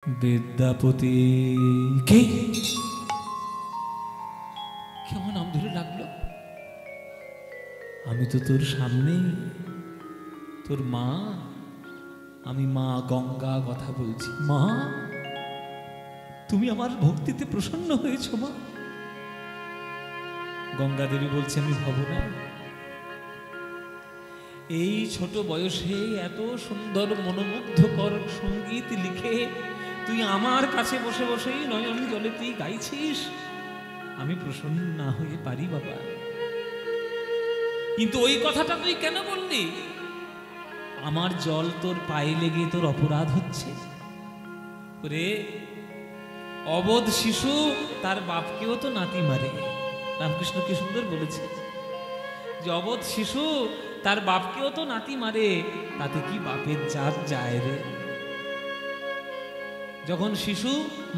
বিদ্যাপতি কে কেমন নাম ধরে লাগলো? আমি তো তোর সামনেই, তোর মা। আমি মা গঙ্গা কথা বলছি। মা, তুমি আমার ভক্তিতে প্রসন্ন হয়েছো মা? গঙ্গা দেবী বলছে, আমি ভব না। এই ছোট বয়সে এত সুন্দর মনোমুগ্ধকর সঙ্গীত লিখে তুই আমার কাছে বসে বসেই নয়ন জলে তুই গাইছিস, আমি প্রসন্ন না হয়ে পারি বাবা? কিন্তু ওই কথাটা তুই কেন বললি? আমার জল তোর পায়ে লেগে তোর অপরাধ হচ্ছে রে। অবোধ শিশু তার বাপকেও তো নাতি মারে। রামকৃষ্ণ কি সুন্দর বলেছে যে অবোধ শিশু তার বাপকেও তো নাতি মারে, তাতে কি বাপের জাত যায় রে? যখন শিশু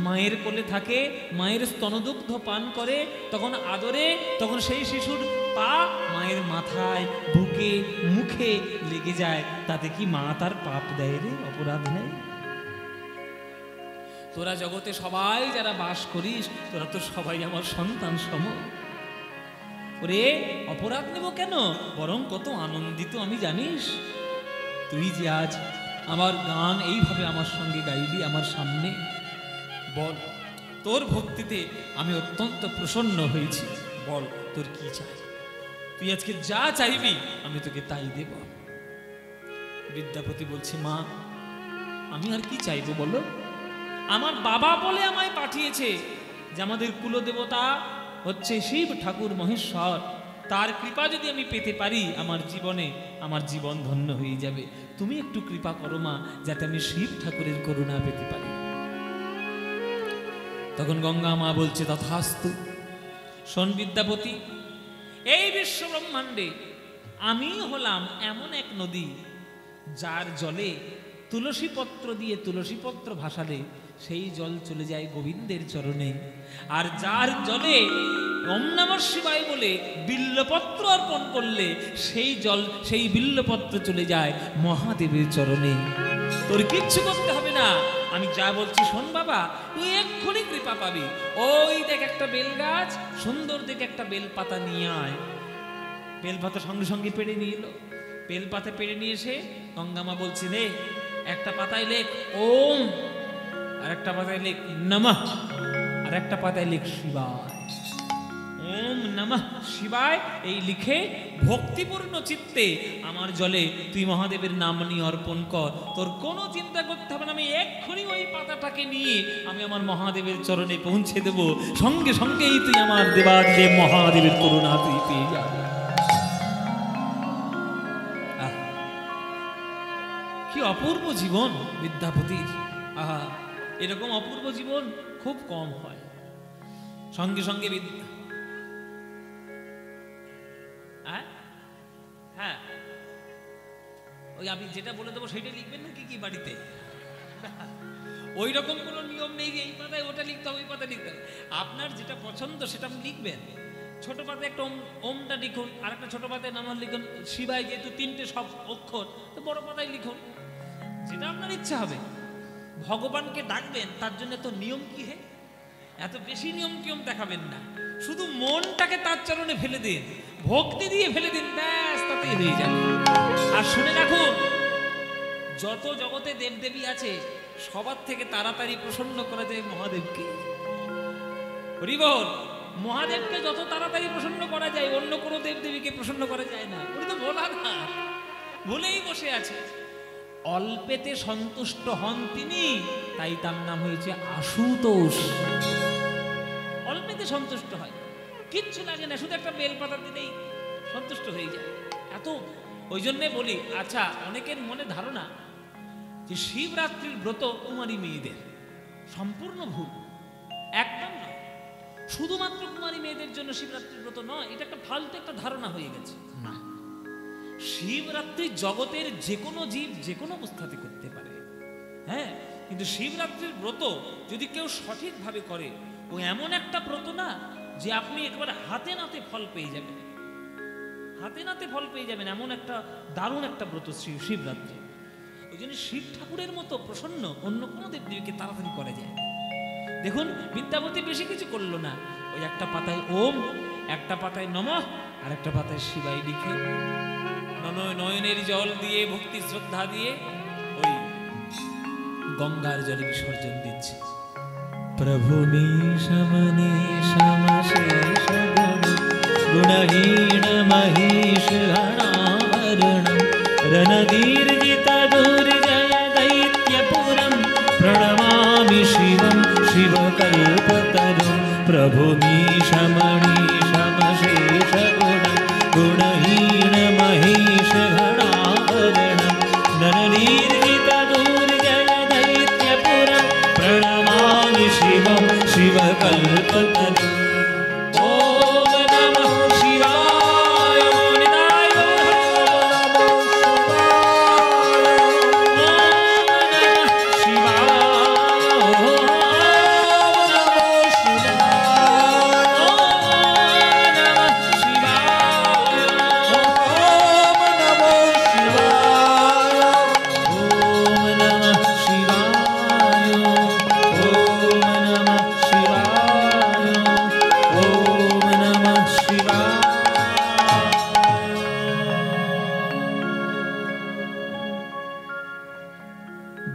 মায়ের কোলে থাকে, মায়ের স্তনদুগ্ধ পান করে, তখন আদরে, তখন সেই শিশুর পা মায়ের মাথায়, বুকে, মুখে লেগে যায়, তাতে কি মা তার পাপ দেয় রে, অপরাধ নেয়? তোরা জগতে সবাই যারা বাস করিস, তোরা তো সবাই আমার সন্তান সম। ওরে অপরাধ নেব কেন? বরং কত আনন্দিত আমি জানিস। তুই যে আজ আমার গান এইভাবে আমার সঙ্গে গাইলি আমার সামনে, বল তোর ভক্তিতে আমি অত্যন্ত প্রসন্ন হয়েছি। বল তোর কি চাই? তুই আজকে যা চাইবি আমি তোকে তাই দেব। বিদ্যাপতি বলছি, মা আমি আর কি চাইবো বলো? আমার বাবা বলে আমায় পাঠিয়েছে যে আমাদের কুলদেবতা হচ্ছে শিব ঠাকুর মহেশ্বর, তার কৃপা যদি আমি পেতে পারি আমার জীবনে, আমার জীবন ধন্য হয়ে যাবে। তুমি একটু কৃপা করো মা, যাতে আমি শিব ঠাকুরের করুণা পেতে পারি। তখন গঙ্গা মা বলছে, তথাস্তু। শোন বিদ্যাপতি, এই বিশ্ব ব্রহ্মাণ্ডে আমি হলাম এমন এক নদী যার জলে তুলসী পত্র দিয়ে তুলসী পত্র ভাসালে সেই জল চলে যায় গোবিন্দের চরণে, আর যার জলে ওম নমঃ শিবায় বলে বিল্লপত্র অর্পণ করলে সেই জল, সেই বিল্লপত্র চলে যায় মহাদেবের চরণে। তোর কিচ্ছু করতে হবে না, আমি যা বলছি শোন বাবা, তুই এক্ষুনি কৃপা পাবি। ওই দেখ একটা বেল গাছ, সুন্দর দেখে একটা বেল পাতা নিয়ে আয়। বেলপাতা সঙ্গে সঙ্গে পেড়ে নিয়ে এলো। বেলপাতা পেড়ে নিয়ে এসে গঙ্গামা বলছি, রে একটা পাতায় লেখ ওম, আর একটা পাতায় লেখ নমঃ, আর একটা পাতায় লেখ শিবায়। ওম নমঃ শিবায় এই লিখে ভক্তিপূর্ণ চিত্তে আমার জলে তুই মহাদেবের নাম নিয়ে অর্পণ কর। তোর কোনো চিন্তা করতে হবে না, আমি এক্ষুনি ওই পাতাটাকে নিয়ে আমি আমার মহাদেবের চরণে পৌঁছে দেব। সঙ্গে সঙ্গেই তুই আমার দেবাদিদেব মহাদেবের করুণা তুই পেয়ে যাবি। কি অপূর্ব জীবন বিদ্যাপতির! আহা, এরকম অপূর্ব জীবন খুব কম হয়। সঙ্গে সঙ্গে হ্যাঁ, ওই আমি যেটা বলে দেবো সেটা লিখবেন না কি কি বাড়িতে? ওই রকম কোনো নিয়ম নেই যে এই পাতায় ওটা লিখতে হবে, ওই পাতায় লিখতে হবে। আপনার যেটা পছন্দ সেটা আপনি লিখবেন। ছোট পাতায় একটা ওমটা লিখুন, আর একটা ছোট পাতায় নাম লিখুন শিবায়, যেহেতু তিনটে সব অক্ষর, তো বড় পাতায় লিখুন, যেটা আপনার ইচ্ছা হবে। ভগবানকে ডাকবেন, তার জন্য তো নিয়ম কি হে, এত বেশি নিয়ম কিয়ম দেখাবেন না। শুধু মনটাকে তার চরণে ফেলে দিন, ভক্তি দিয়ে ফেলে দিন, ব্যাস তাতেই হয়ে যাবে। আর শুনে রাখুন, যত জগতে দেবদেবী আছে সবার থেকে তাড়াতাড়ি প্রসন্ন করা যায় মহাদেবকে। হরি বল। মহাদেবকে যত তাড়াতাড়ি প্রসন্ন করা যায়, অন্য কোনো দেবদেবীকে প্রসন্ন করা যায় না। উনি তো বলা না, বলেই বসে আছে। অল্পেতে সন্তুষ্ট হন তিনি, তাই তার নাম হয়েছে আশুতোষ। অল্পেতে সন্তুষ্ট হয়, কিচ্ছু লাগে না, শুধু একটা বেলপাতা দিলেই সন্তুষ্ট হয়ে যায়। এত ওই জন্যে বলি, আচ্ছা অনেকের মনে ধারণা যে শিবরাত্রির ব্রত কুমারী মেয়েদের, সম্পূর্ণ ভুল। একদম নয়, শুধুমাত্র কুমারী মেয়েদের জন্য শিবরাত্রির ব্রত নয়, এটা একটা ফালতু একটা ধারণা হয়ে গেছে। না, শিবরাত্রি জগতের যে কোনো জীব যে কোনো অবস্থাতে করতে পারে, হ্যাঁ, কিন্তু শিবরাত্রির ব্রত যদি কেউ সঠিকভাবে করে, ও এমন একটা ব্রত না যে আপনি একেবারে হাতে নাতে ফল পেয়ে যাবেন, হাতে নাতে ফল পেয়ে যাবেন, এমন একটা দারুণ একটা ব্রত শিবরাত্রি। ওই জন্য শিব ঠাকুরের মতো প্রসন্ন অন্য কোনো দেবদেবীকে তাড়াতাড়ি করা যায়। দেখুন বিদ্যাপতি বেশি কিছু করলো না, ওই একটা পাতায় ওম, একটা পাতায় নমঃ, আর একটা পাতায় শিবাই লিখে নয়নের জল দিয়ে ভক্তি শ্রদ্ধা দিয়ে ওই গঙ্গার জলে বিসর্জন দিচ্ছে। প্রভু মীশমনে সমশেষ গুণহীন মহিষ গণাভরণ রণদীর্ঘিত দুর্জয় দৈত্যপুরম প্রণমামি শিবম শিবকল্পতরুম। প্রভু মীশমনি সমশেষ গুণহীন মহিষ গণাভরণ রণদীর্ঘিত দুর্জয় দৈত্যপুরম প্রণমামি শিবম শিবকল্পতরুম।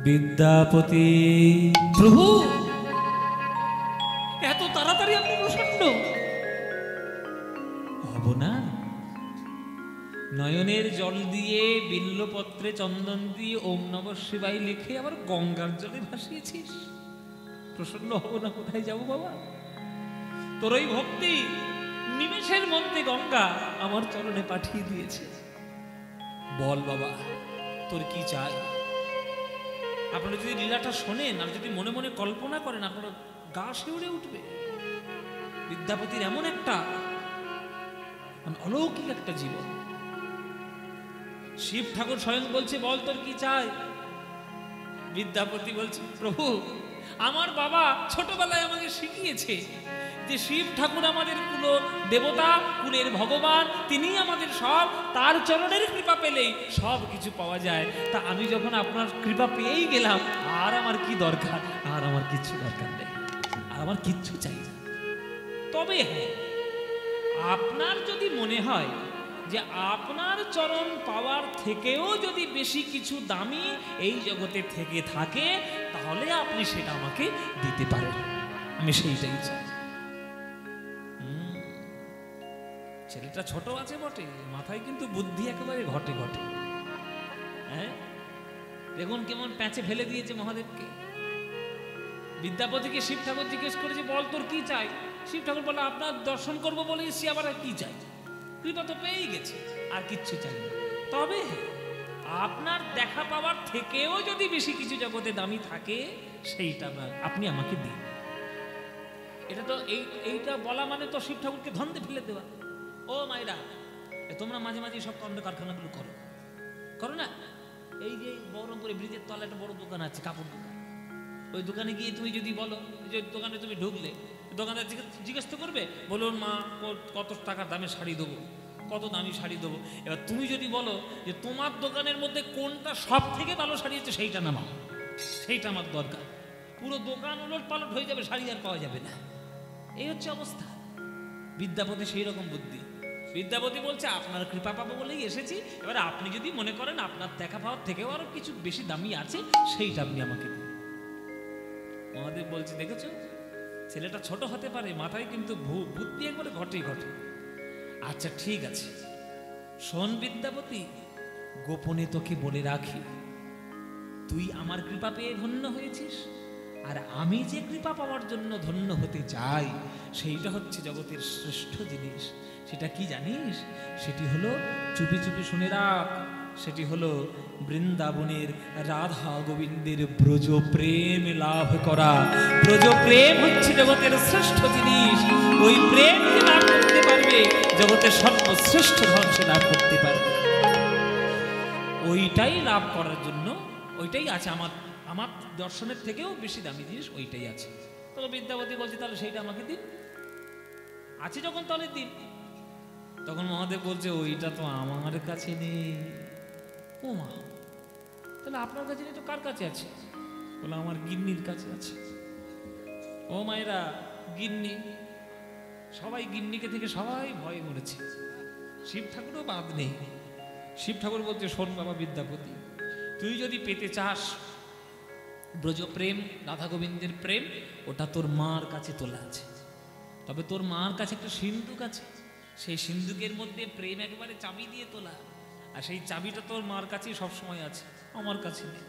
বিদ্যাপতি প্রভু এত তাড়াতাড়ি আপনি প্রসন্ন হব না? নয়নের জল দিয়ে বিল্লপত্রে চন্দন দিয়ে ওম নমঃ শিবায় লিখে আবার গঙ্গার জলে ভাসিয়েছিস, প্রসন্ন হব না? কোথায় যাব বাবা? তোর ওই ভক্তি নিমেষের মধ্যে গঙ্গা আমার চরণে পাঠিয়ে দিয়েছে। বল বাবা তোর কি চাই? আপনারা যদি লীলাটা শোনেন আর যদি মনে মনে কল্পনা করেন, আপনার গা শিউরে উঠবে। বিদ্যাপতির এমন একটা অলৌকিক একটা জীবন। শিব ঠাকুর স্বয়ং বলছে বল তোর কি চাই? বিদ্যাপতি বলছে প্রভু আমার বাবা ছোটবেলায় আমাকে শিখিয়েছে যে শিব ঠাকুর আমাদের কুল দেবতা, কুলের ভগবান, তিনি আমাদের সব, তার চরণের কৃপা পেলেই সব কিছু পাওয়া যায়। তা আমি যখন আপনার কৃপা পেয়েই গেলাম, আর আমার কি দরকার? আর আমার কিচ্ছু দরকার নেই, আর আমার কিচ্ছু চাই না। তবে হ্যাঁ, আপনার যদি মনে হয় যে আপনার চরণ পাওয়ার থেকেও যদি বেশি কিছু দামি এই জগতে থেকে থাকে, তাহলে আপনি সেটা আমাকে দিতে পারেন, আমি সেইটাই চাই। ছেলেটা ছোট আছে বটে, মাথায় কিন্তু বুদ্ধি একেবারে ঘটে ঘটে। হ্যাঁ দেখুন কেমন প্যাঁচে ফেলে দিয়েছে মহাদেবকে। বিদ্যাপতিকে শিব ঠাকুর জিজ্ঞেস করেছে বল তোর কি চাই? শিব ঠাকুর বলে আপনার দর্শন করবো বলে এসছি, আবার কি চাই? কৃপা তো পেয়েই গেছে, আর কিচ্ছু চাই না। তবে আপনার দেখা পাওয়ার থেকেও যদি বেশি কিছু জগতে দামি থাকে, সেইটা আপনি আমাকে দিন। এটা তো এইটা বলা মানে তো শিব ঠাকুরকে ধন্দে ফেলে দেওয়া। ও মায়েরা, তোমরা মাঝে মাঝে সব কন্দ কারখানাগুলো করো, করো না? এই যে বহরমপুরে ব্রিজের তলায় একটা বড় দোকান আছে, কাপড় দোকান। ওই দোকানে গিয়ে তুমি যদি বলো যে দোকানে তুমি ঢুকলে, দোকানদার জিজ্ঞেস তো করবে, বলুন মা কত টাকার দামে শাড়ি দেবো, কত দামি শাড়ি দেবো। এবার তুমি যদি বলো যে তোমার দোকানের মধ্যে কোনটা সব থেকে ভালো শাড়ি আছে সেইটা নামাও, সেইটা আমার দরকার, পুরো দোকান উলট পালট হয়ে যাবে, শাড়ি আর পাওয়া যাবে না। এই হচ্ছে অবস্থা। বিদ্যাপতি সেই রকম বুদ্ধি। বিদ্যাপতি বলছে আপনার কৃপা পাবো বলেই এসেছি, এবার আপনি যদি মনে করেন আপনার দেখা পাওয়ার থেকেও আরো কিছু বেশি দামি আছে, সেইটা আপনি আমাকে দিন। মহাদেব বলছে দেখেছো, ছেলেটা ছোট হতে পারে, মাথায় কিন্তু বুদ্ধি একবারে ঘটে ঘটে। আচ্ছা ঠিক আছে, শোন বিদ্যাপতি, গোপনে তোকে বলে রাখি, তুই আমার কৃপা পেয়ে ধন্য হয়েছিস, আর আমি যে কৃপা পাওয়ার জন্য ধন্য হতে চাই, সেইটা হচ্ছে জগতের শ্রেষ্ঠ জিনিস। সেটা কি জানিস? সেটি হলো, চুপি চুপি শুনে রাখ, সেটি হলো বৃন্দাবনের রাধা গোবিন্দের ব্রজ প্রেম লাভ করা। ব্রজ প্রেম হচ্ছে জগতের শ্রেষ্ঠ জিনিস। ওই প্রেম যে লাভ করতে পারবে, জগতের সর্বশ্রেষ্ঠ ধন সে লাভ করতে পারবে। ওইটাই লাভ করার জন্য, ওইটাই আছে আমার আমার দর্শনের থেকেও বেশি দামি জিনিস ওইটাই আছে। তবে বিদ্যাপতি বলছে তাহলে সেইটা আমাকে দিন, আছে যখন তাহলে দিন। তখন মহাদেব বলছে ওইটা তো আমার কাছে নেই। ও মা, তাহলে আপনার কাছে নেই তো কার কাছে আছে? বলে আমার গিন্নির কাছে আছে। ও মায়েরা, গিন্নি, সবাই গিন্নিকে থেকে সবাই ভয়ে মরেছে, শিব ঠাকুরও বাদ নেই। শিব ঠাকুর বলছে, শোন বাবা বিদ্যাপতি, তুই যদি পেতে চাস ব্রজ প্রেম, রাধা গোবিন্দের প্রেম, ওটা তোর মার কাছে তোলা আছে। তবে তোর মার কাছে একটা সিন্ধুক আছে, সেই সিন্ধুকের মধ্যে প্রেম একেবারে চাবি দিয়ে তোলা, আর সেই চাবিটা তোর মার কাছেই সবসময় আছে, আমার কাছে নেই।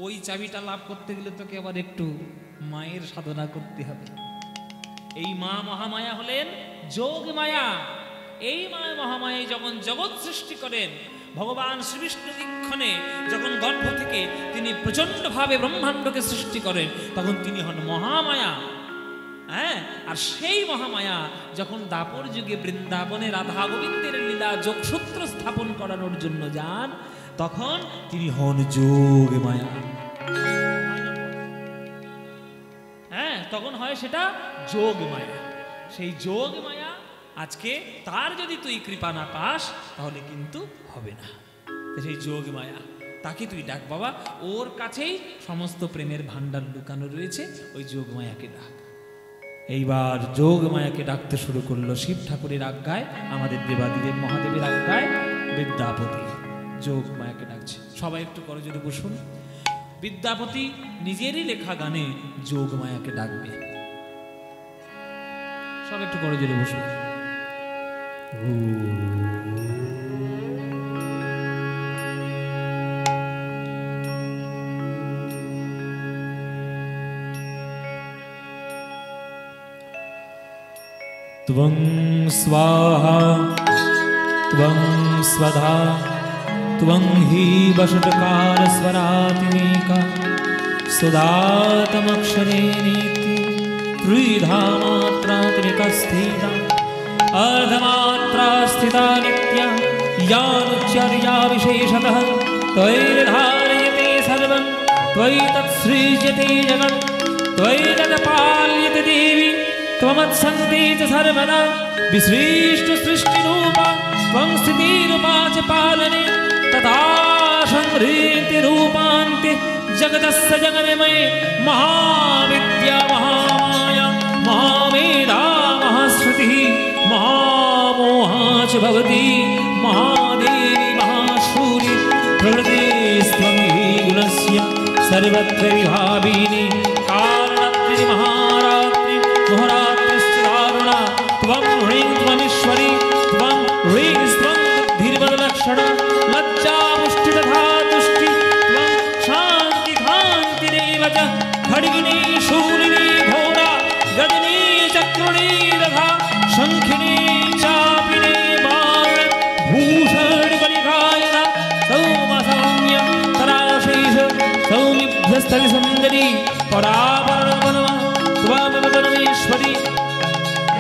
ওই চাবিটা লাভ করতে গেলে তোকে আবার একটু মায়ের সাধনা করতে হবে। এই মা মহামায়া হলেন যোগ মায়া। এই মা মহামায়া যখন জগৎ সৃষ্টি করেন, ভগবান শ্রীবিষ্ণু দীক্ষণে যখন গর্ভ থেকে তিনি প্রচন্ডভাবে ব্রহ্মাণ্ডকে সৃষ্টি করেন, তখন তিনি হন মহামায়া। হ্যাঁ, আর সেই মহামায়া যখন দাপর যুগে বৃন্দাবনে রাধা গোবিন্দের লীলা যোগসূত্র স্থাপন করানোর জন্য যান, তখন তিনি হন যোগ মায়া। হ্যাঁ, তখন হয় সেটা যোগ মায়া। সেই যোগ মায়া আজকে তার যদি তুই কৃপা না পাস তাহলে কিন্তু হবে না। সেই যোগ মায়া, তাকে তুই ডাক বাবা, ওর কাছেই সমস্ত প্রেমের ভান্ডার লুকানো রয়েছে, ওই যোগ মায়াকে ডাক। এইবার যোগ মায়াকে ডাকতে শুরু করলো শিব ঠাকুরের আজ্ঞায়, আমাদের দেবাদিদেব মহাদেবের আজ্ঞায় বিদ্যাপতি যোগ মায়াকে ডাকছে। সবাই একটু করে যদি বসুন। বিদ্যাপতি নিজেরই লেখা গানে যোগ মায়াকে ডাকবে। সব একটু করে যদি বসুন। त्वं स्वाहा त्वं स्वधा त्वं हि वषट्कारस्वरात्मिका सुधातमक्षरे नीति त्रिधा मात्रात्मिका स्थिता अर्धमात्रा स्थिता नित्या यानुच्चर्या विशेषतः त्वयि धारयते सर्वं त्वयि तत्सृज्यते जगत् त्वयि तत्पाल्यते देवी त्वमत्सन्ति च सर्वदा विसृष्ट सृष्टिरूपा त्वं स्थितिरूपा च पालने तथा संहृतिरूपान्ते जगतस्य जगन्मये महाविद्या महामाया महामेधा महाश्रुतिः महामोहा च भवति महादेवी महाशूरि प्रकृतिस्त्वं हि गुणस्य सर्वत्र विभाविनी कारणत्रि महारात्रि मोहरात्रिश्च दारुणा त्वं ह्रीं त्वमीश्वरी त्वं ह्रीं स्त्वं बुद्धिर्वदलक्षणा लज्जा पुष्टि तथा तुष्टि त्वं शान्ति कान्तिरेव च खड्गिनी शूलिनी घोरा गदिनी चक्रुणी तथा शङ्खिनी चापिनी बाण भूषणबलिकायना सौमसौम्य तराशेष सौम्यभ्यस्तविसुन्दरी परापरणवनमा त्वमेव परमेश्वरी।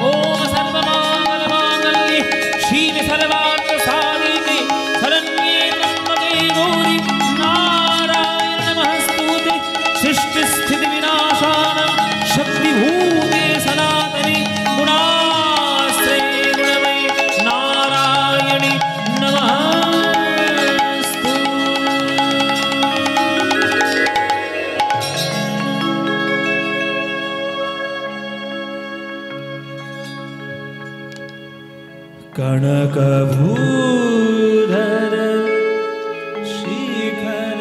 ओम सर्वमङ्गलमाङ्गल्ये शिवे सर्वार्थसाधिके शरण्ये त्र्यम्बके गौरि नारायणे नमोस्तुते सृष्टिस्थितिविनाशानां शक्तिभूते सनातने गुणाश्रये गुणमये नारायणे नमोस्तु। कनकभूधर शिखर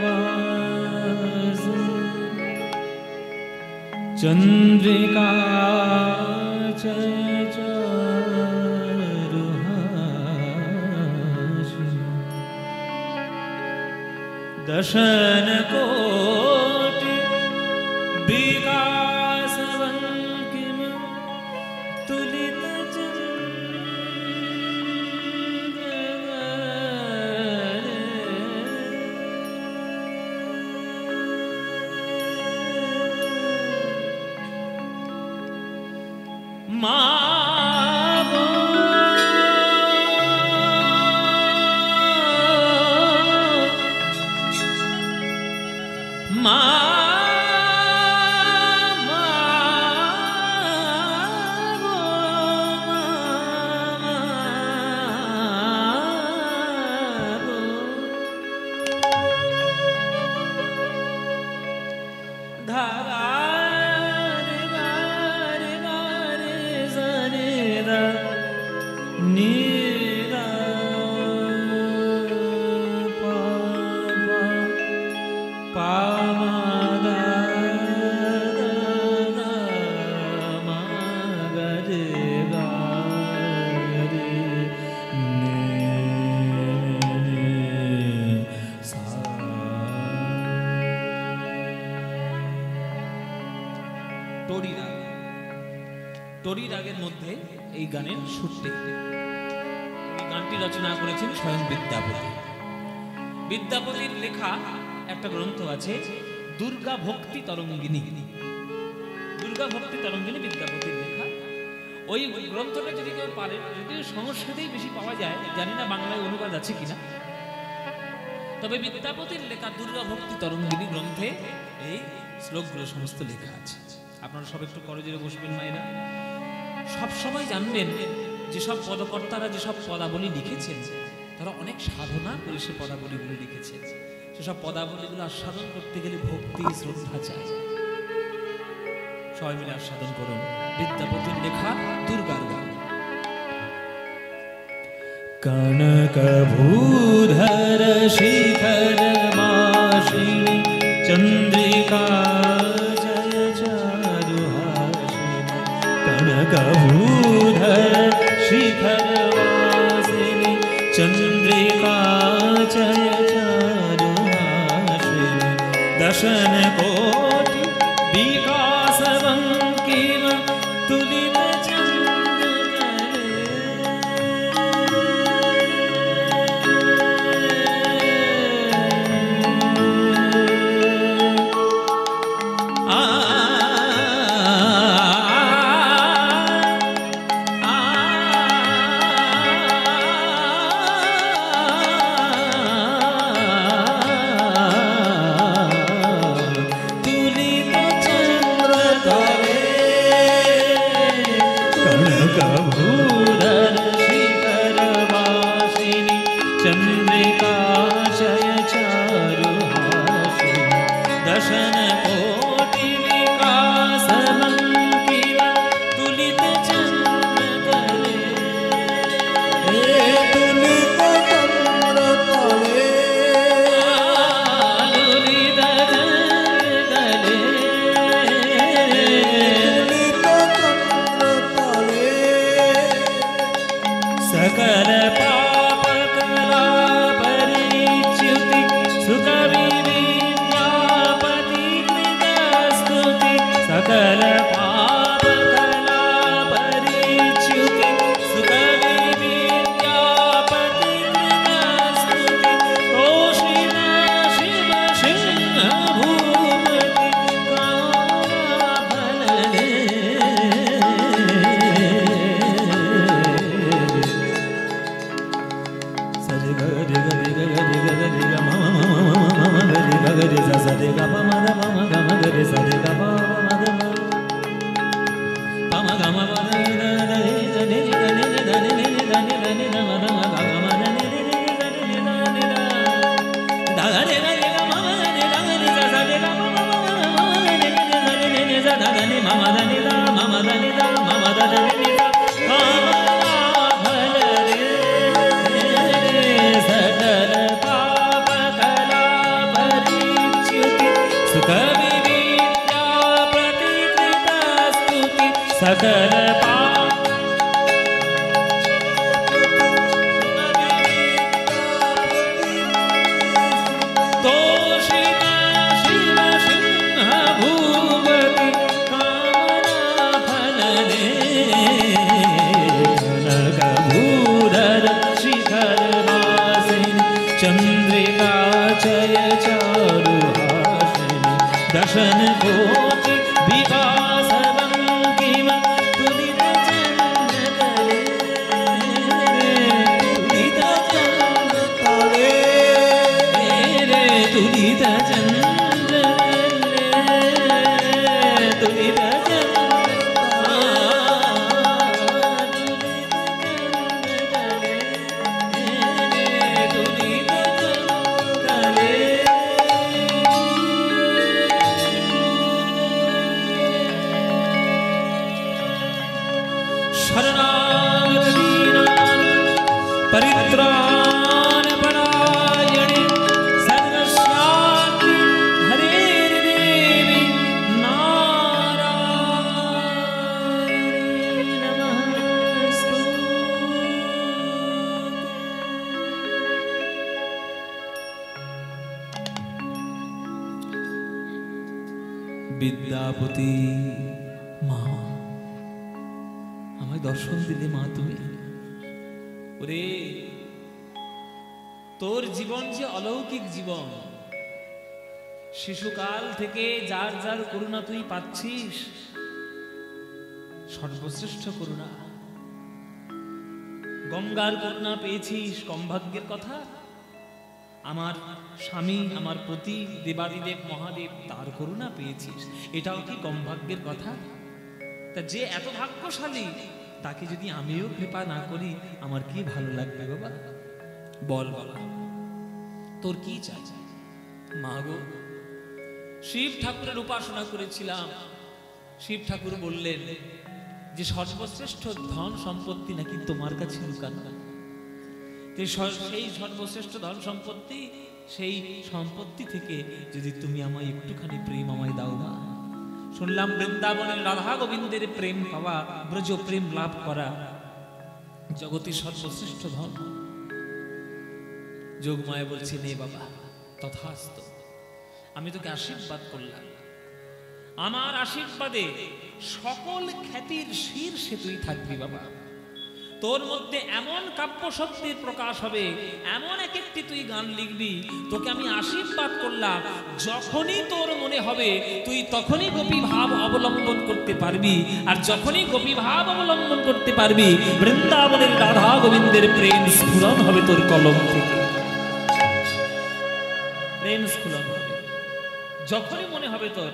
वास चंद्रिका चारुहास दशन कोटि विकास वंकिम तुलित টরি রাগ। টরি রাগের মধ্যে এই গানের সুরটি। এই গানটি রচনা করেছেন স্বয়ং বিদ্যাপতি। বিদ্যাপতির লেখা একটা গ্রন্থ আছে দুর্গা ভক্তি তরঙ্গিনী। দুর্গা ভক্তি তরঙ্গিনী বিদ্যাপতির লেখা। ওই গ্রন্থটা যদি কেউ পারে, যদিও সংস্কৃতেই বেশি পাওয়া যায়, জানি না বাংলায় অনুবাদ আছে কিনা, তবে বিদ্যাপতির লেখা দুর্গা ভক্তি তরঙ্গিনী গ্রন্থে এই শ্লোকগুলো সমস্ত লেখা আছে। আপনারা সব একটু করজোরে বসবেন মায়েরা। সবসময় জানবেন যেসব পদকর্তারা যেসব পদাবলী লিখেছেন তারা অনেক সাধনা করে সে পদাবলীগুলো লিখেছেন। সেসব পদাবলীগুলো আস্বাদন করতে গেলে ভক্তি শ্রদ্ধা চাই। সবাই মিলে আস্বাদন করুন বিদ্যাপতির লেখা দুর্গার গান। কনকভূধর শিখর মাসিনী চন্দ্রিকা জয় চারুহাসিনী। কনকভূধর শিখর মাসিনী চন্দ্রিকা জয় চারুহাসিনী। দশন কোটি বিকাশ বঙ্কিম তুলিত विद्यापति দর্শন দিলে মা তুমি। ওরে তোর জীবন যে অলৌকিক জীবন, শিশুকাল থেকে যার যার করুণা তুই পাচ্ছিস, সর্বশ্রেষ্ঠ করুণা। গঙ্গার করুণা পেয়েছিস, কম ভাগ্যের কথা? আমার স্বামী, আমার প্রতি দেবাদিদেব মহাদেব, তার করুণা পেয়েছিস, এটাও কি কম ভাগ্যের কথা? তা যে এত ভাগ্যশালী, তাকে যদি আমিও কৃপা না করি আমার কি ভালো লাগবে বাবা? বল বাবা, তোর কি চাই? মা গো, শিব ঠাকুরের উপাসনা করেছিলাম, শিব ঠাকুর বললেন যে সর্বশ্রেষ্ঠ ধন সম্পত্তি নাকি তোমার কাছে লুকানো। সেই সর্বশ্রেষ্ঠ ধন সম্পত্তি, সেই সম্পত্তি থেকে যদি তুমি আমায় একটুখানি প্রেম আমায় দাও না। শুনলাম বৃন্দাবনের রাধা গোবিন্দের প্রেম পাওয়া, ব্রজ প্রেম লাভ করা জগতের সর্বশ্রেষ্ঠ ধন। যোগমায়া বলছে, নে বাবা, তথাস্তু, আমি তোকে আশীর্বাদ করলাম। আমার আশীর্বাদে সকল খ্যাতির শীর্ষে তুই থাকবি বাবা। তোর মধ্যে এমন কাব্য শক্তির প্রকাশ হবে, এমন এক একটি তুই গান লিখবি। তোকে আমি আশীর্বাদ করলাম, যখনই তোর মনে হবে তুই তখনই গোপী ভাব অবলম্বন করতে পারবি। আর যখনই গোপী ভাব অবলম্বন করতে পারবি, বৃন্দাবনের রাধা গোবিন্দের প্রেম স্ফুরণ হবে তোর কলম থেকে, প্রেম স্ফুরণ হবে। যখনই মনে হবে তোর,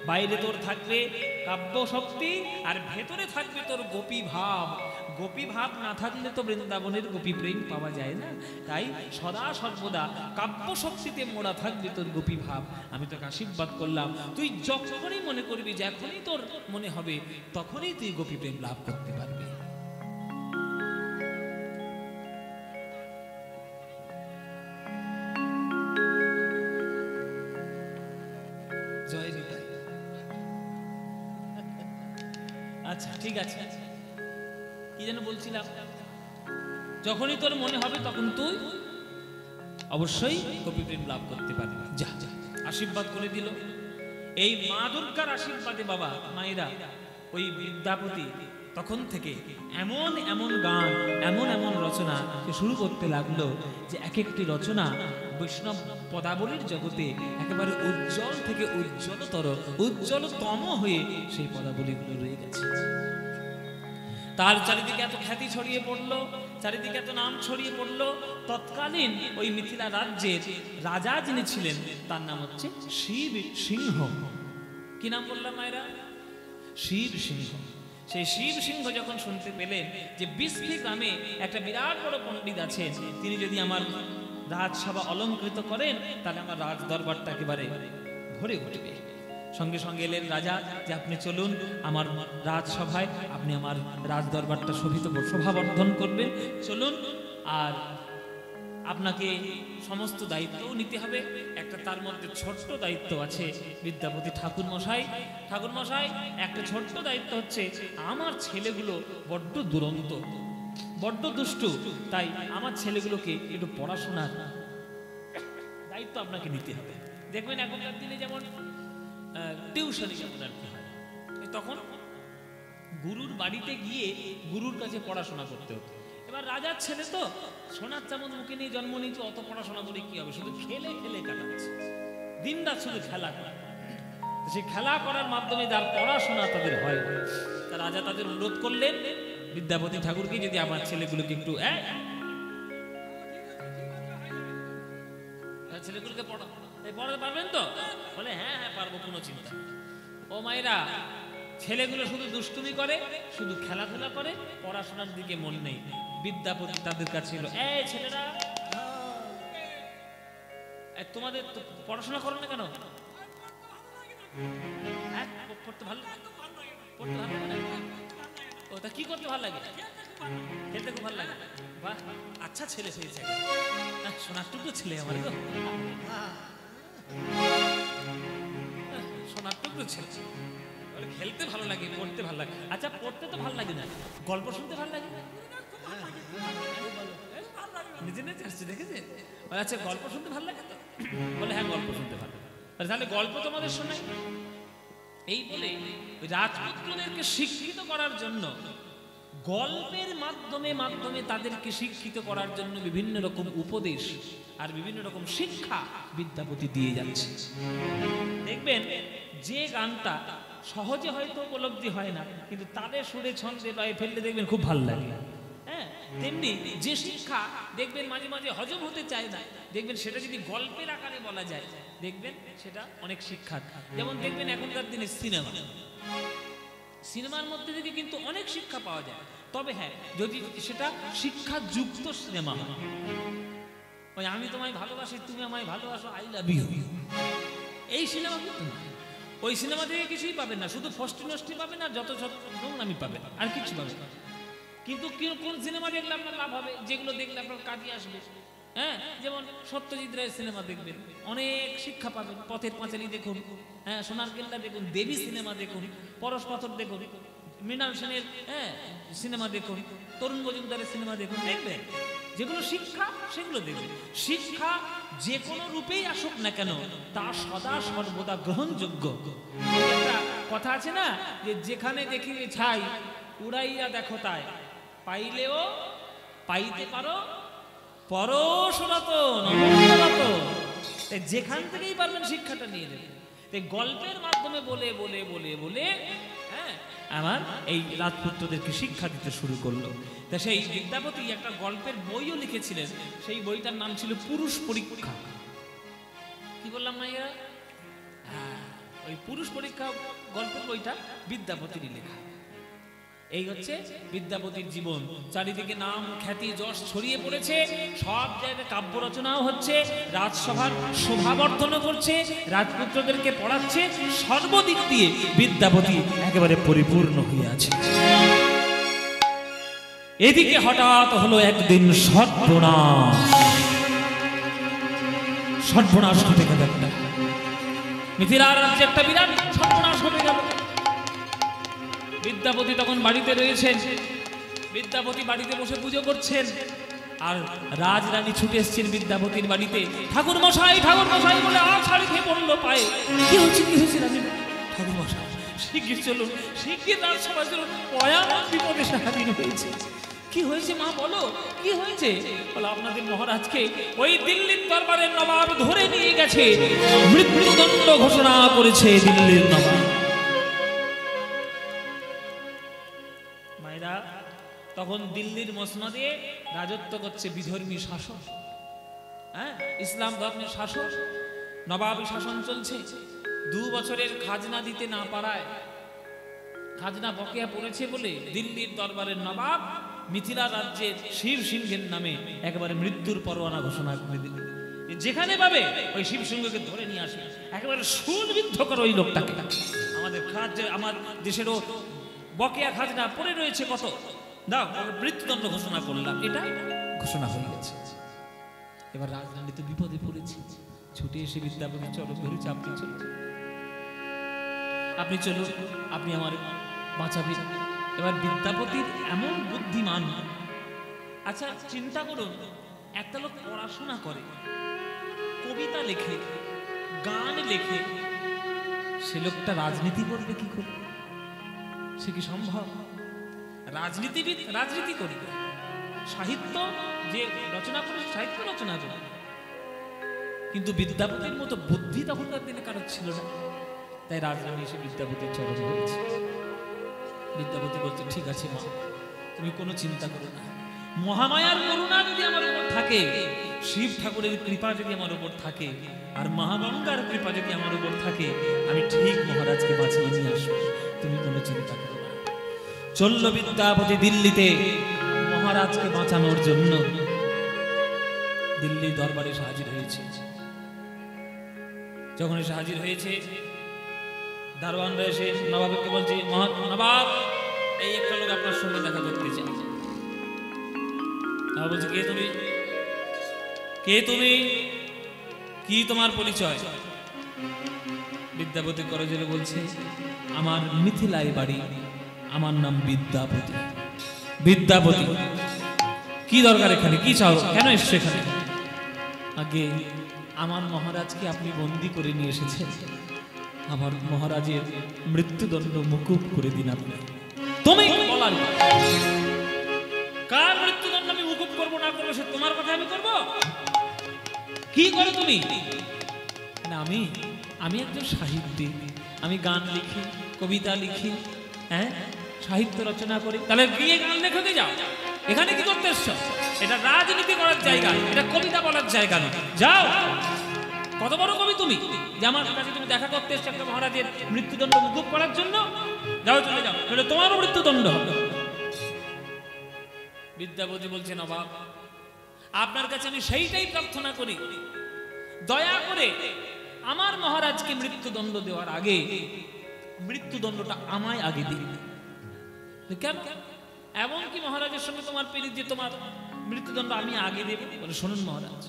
বাইরে তোর থাকবে কাব্য শক্তি আর ভেতরে থাকবে তোর গোপী ভাব। গোপী ভাব না থাকলে তো বৃন্দাবনের গোপী প্রেম পাওয়া যায় না। তাই সদা সর্বদা কাব্য শক্তিতে মোড়া থাকবে তোর গোপী ভাব। আমি তোকে আশীর্বাদ করলাম, তুই যখনই মনে করবি, যখনই তোর মনে হবে, তখনই তুই গোপী প্রেম লাভ করতে পারবি। জয় নিতাই। আচ্ছা ঠিক আছে, কি যেন বলছিলাম? যখনই তোর মনে হবে তখন তুই অবশ্যই গোপী প্রেম লাভ করতে পারবি। যা, আশীর্বাদ করে দিল। এই মা দুর্গার আশীর্বাদে বাবা মায়েরা, ওই বিদ্যাপতি তখন থেকে এমন এমন গান, এমন এমন রচনা শুরু করতে লাগলো যে এক একটি রচনা বৈষ্ণব পদাবলীর জগতে একেবারে উজ্জ্বল থেকে উজ্জ্বলতর, উজ্জ্বলতম হয়ে সেই পদাবলীগুলো রয়ে গেছে। তার চারিদিকে এত খ্যাতি ছড়িয়ে পড়লো, চারিদিকে এত নাম ছড়িয়ে পড়লো। তৎকালীন ওই মিথিলা রাজ্যের রাজা যিনি ছিলেন, তার নাম হচ্ছে শিব সিংহ। কি নাম বললাম মায়েরা? শিব সিংহ। সেই শিব সিংহ যখন শুনতে পেলেন যে বিস্ফি গ্রামে একটা বিরাট বড় পণ্ডিত আছেন, তিনি যদি আমার রাজসভা অলঙ্কৃত করেন তাহলে আমার রাজ দরবারটা একেবারে ভরে উঠবে, সঙ্গে সঙ্গে এলেন রাজা যে আপনি চলুন আমার রাজসভায়, আপনি আমার রাজ দরবারটা শোভাবর্ধন করবেন, চলুন। আর আপনাকে সমস্ত দায়িত্বও নিতে হবে। একটা তার মধ্যে ছোট্ট দায়িত্ব আছে, বিদ্যাপতি ঠাকুর মশাই একটা ছোট্ট দায়িত্ব হচ্ছে, আমার ছেলেগুলো বড্ড দুরন্ত, বড্ড দুষ্টু, তাই আমার ছেলেগুলোকে একটু পড়াশোনার দায়িত্ব আপনাকে নিতে হবে। দেখবেন এখনকার দিনে যেমন টিউশনি যেমন আর কি হয়, তখন গুরুর বাড়িতে গিয়ে গুরুর কাছে পড়াশোনা করতে হতো। এবার রাজার ছেলে তো সোনার চামচ মুখে নিয়ে জন্ম নিয়েছে, অত পড়াশোনা করে কি হবে, শুধু খেলে খেলে কাটাচ্ছে, দিনরাত শুধু খেলা করা। সেই খেলা করার মাধ্যমে যার পড়াশোনা তাদের হয়, তা রাজা তাদের অনুরোধ করলেন বিদ্যাপতি ঠাকুরকে, যদি আমার ছেলেগুলোকে একটু ছেলেগুলোকে পড়াতে পারবেন তো? বলে হ্যাঁ হ্যাঁ পারবো, কোনো চিন্তা। ও মায়েরা, ছেলেগুলো শুধু দুষ্টুমি করে, শুধু খেলাধুলা করে, পড়াশোনার দিকে মন নেই। বিদ্যাপতি তাদের কাছে ছিল, এই ছেলেরা, তোমাদের পড়াশোনা করো না কেন? পড়তে ভালো লাগে। ও তা কি করতে ভালো লাগে? খেলতে খুব ভালো লাগে। বাহ, আচ্ছা ছেলে হয়েছে, সোনার টুকরো ছেলে আমার তো, সোনার টুকরো ছেলে। খেলতে ভালো লাগে, পড়তে ভালো লাগে। আচ্ছা পড়তে তো ভালো লাগে না, গল্প শুনতে ভালো লাগে না? নিজে নিজে আসছে, দেখেছে? আচ্ছা গল্প শুনতে ভালো লাগে তো? বলে হ্যাঁ গল্প শুনতে ভালো লাগে। তাহলে গল্প তোমাদের শোনাই। এই বলে রাজপুত্রদেরকে শিক্ষিত করার জন্য গল্পের মাধ্যমে তাদেরকে শিক্ষিত করার জন্য বিভিন্ন রকম উপদেশ আর বিভিন্ন রকম শিক্ষা বিদ্যাপতি দিয়ে যাচ্ছে। দেখবেন যে গানটা সহজে হয়তো উপলব্ধি হয় না, কিন্তু তাদের সুরে ছন্দে লয়ে ফেললে দেখবেন খুব ভালো লাগে। হ্যাঁ, তেমনি যে শিক্ষা দেখবেন মাঝে মাঝে হজম হতে চায় না, দেখবেন সেটা যদি গল্পের আকারে বলা যায় দেখবেন সেটা অনেক শিক্ষা। যেমন দেখবেন এখনকার দিনে সিনেমার মধ্যে থেকে কিন্তু অনেক শিক্ষা পাওয়া যায়, তবে হ্যাঁ যদি সেটা শিক্ষাযুক্ত সিনেমা হয়। ওই আমি তোমায় ভালোবাসি, তুমি আমায় ভালোবাসো, আই লাভ ইউ, এই সিনেমা কিন্তু না। ওই সিনেমা থেকে কিছুই পাবেন না, শুধু ফষ্টি নষ্টি পাবেন আর যত নোংরামি পাবেন, আর কিছু পাবেন না। কিন্তু কোন সিনেমা দেখলে আপনার লাভ হবে, যেগুলো দেখলে আপনার কাজে আসবে। হ্যাঁ, যেমন সত্যজিৎ রায়ের সিনেমা দেখবেন, অনেক শিক্ষা পাবেন। পথের পাঁচালী দেখুন, হ্যাঁ সোনার কেল্লা দেখুন, দেবী সিনেমা দেখুন, পরশ পাথর দেখুন, মৃণাল সেনের সিনেমা দেখুন, তরুণ মজুমদারের সিনেমা দেখুন, দেখবেন যেগুলো শিক্ষা সেগুলো দেখবেন। শিক্ষা যে কোনো রূপেই আসুক না কেন তা সদা সর্বদা গ্রহণযোগ্য। একটা কথা আছে না, যে যেখানে দেখিবে ছাই উড়াইয়া দেখো তাই, পাইলেও পাইতে পারো পরশরত নমরত। যেখান থেকেই পারবেন শিক্ষাটা নিয়ে যাবেন। গল্পের মাধ্যমে বলে বলে বলে বলে হ্যাঁ আমার এই রাজপুত্রদেরকে শিক্ষা দিতে শুরু করলো। তা সেই বিদ্যাপতি একটা গল্পের বইও লিখেছিলেন, সেই বইটার নাম ছিল পুরুষ পরীক্ষা। কি বললাম না এরা? ওই পুরুষ পরীক্ষা গল্পের বইটা বিদ্যাপতিরই লেখা। এই হচ্ছে বিদ্যাপতির জীবন। চারিদিকে নাম খ্যাতি যশ ছড়িয়ে পড়েছে, সব জায়গায় কাব্য রচনাও হচ্ছে, রাজসভার শোভাবর্ধনও করছে, রাজপুত্রদেরকে পড়াচ্ছে, সর্বদিক দিয়ে বিদ্যাপতি একেবারে পরিপূর্ণ হয়ে আছে। এদিকে হঠাৎ হলো একদিন সর্বনাশ ঘটে গেল। একটা মিথিলা রাজ্যে একটা বিরাট সর্বনাশ ঘটে গেল। বিদ্যাপতি তখন বাড়িতে রয়েছেন, বিদ্যাপতি বাড়িতে বসে পুজো করছেন, আর রাজরানী ছুটে এসছেন বিদ্যাপতির বাড়িতে। ঠাকুর মশাই বলে ছাড়ি খেয়ে পড়লো পায়ে। কি হচ্ছে ঠাকুর মশাই, শিগগির চলুন, শিগগির রাজসভা চলুন, ভয়ানক বিপদে স্বাধীন হয়েছে। কি হয়েছে মা, বলো কি হয়েছে? বলো আপনাদের মহারাজকে ওই দিল্লির দরবারের নবাব ধরে নিয়ে গেছে, মৃত্যুদণ্ড ঘোষণা করেছে দিল্লির নবাব। তখন দিল্লির মসনদে রাজত্ব করছে বিধর্মী শাসন। হ্যাঁ, ইসলাম ধর্মের শাসন, নবাবী শাসন চলছে। 2 বছরের খাজনা দিতে না পারায়, খাজনা বকেয়া পড়েছে বলে দিল্লির দরবারের নবাব মিথিলা রাজ্যের শিব সিংহের নামে একেবারে মৃত্যুর পরোয়ানা ঘোষণা করে দিল। যেখানে পাবে ওই শিব সিংহকে ধরে নিয়ে আসবে, একেবারে সুলবিদ্ধ করে ওই লোকটাকে। আমাদের রাজ্যে, আমার দেশেরও বকেয়া খাজনা পড়ে রয়েছে কত, দাও, মৃত্যুদণ্ড ঘোষণা করলাম। এটা ঘোষণা হয়ে গেছে। এবার রাজধানী তো বিপদে পড়েছে, ছুটে এসে বিদ্যাপতি চলো ধরেছে, আপনি চলুন, আপনি আমার বাঁচাবেন। এবার বিদ্যাপতির এমন বুদ্ধিমান। আচ্ছা চিন্তা করুন, একটা লোক পড়াশোনা করে, কবিতা লেখে, গান লেখে, সে লোকটা রাজনীতি করবে কি করে? সে কি সম্ভব? রাজনীতিবিদ রাজনীতি করবে, সাহিত্য যে রচনা করে সাহিত্য রচনা করে, কিন্তু বিদ্যাপতির মতো বুদ্ধি তখনকার দিনে কারোর ছিল না। তাই রাজধানী এসে বিদ্যাপতির চরণ ধরেছে। বিদ্যাপতি বলছে, ঠিক আছে মা, তুমি কোনো চিন্তা করো না, মহামায়ার করুণা যদি আমার উপর থাকে, শিব ঠাকুরের কৃপা যদি আমার উপর থাকে, আর মহাগঙ্গার কৃপা যদি আমার উপর থাকে, আমি ঠিক মহারাজকে বাঁচিয়ে নিয়ে আসবো, তুমি কোনো চিন্তা করো না। চলল বিদ্যাপতি দিল্লিতে মহারাজকে বাঁচানোর জন্য। দিল্লি দরবারে এসে হাজির হয়েছে। যখন এসে হাজির হয়েছে, দারোয়ানরা এসে নবাবকে বলছে, নবাব এই একটা লোক আপনার সঙ্গে দেখা করতে চাই। নবাব বলছে, কে তুমি? কি তোমার পরিচয়? বিদ্যাপতি করজোড়ে বলছে, আমার মিথিলায় বাড়ি, আমার নাম বিদ্যাপতি। বিদ্যাপতি, কি দরকার এখানে, কি চাও, কেন এসছো এখানে? আগে আমার মহারাজকে আপনি বন্দি করে নিয়ে এসেছেন, আমার মহারাজের মৃত্যুদণ্ড মুকুব করে দিন আপনি। তুমি বলার করবো না করবো সে তোমার কথা আমি করব? কি করো তুমি? না, আমি একজন সাহিত্যিক, আমি গান লিখি, কবিতা লিখি, হ্যাঁ, সাহিত্য রচনা করি। তাহলে গিয়ে গান লেখকে যাও, এখানে কি করতে এসছো? এটা রাজনীতি করার জায়গা, এটা কবিতা বলার জায়গা না। যাও। কত বড় কবি তুমি যে আমার কাছে তুমি দেখা করতে এসছো একটা মহারাজের মৃত্যুদণ্ড মুকুব করার জন্য? যাও, চলে যাও, তাহলে তোমারও মৃত্যুদণ্ড হবে। বিদ্যাপতি বলছেন, নবাব আপনার কাছে আমি সেইটাই প্রার্থনা করি, দয়া করে আমার মহারাজকে মৃত্যুদণ্ড দেওয়ার আগে মৃত্যুদণ্ডটা আমায় আগে দিন। কেন? এমনকি মহারাজের সঙ্গে তোমার পেরিয়ে যে তোমার মৃত্যুদণ্ড আমি আগে দেব? বলে, শুনুন মহারাজ,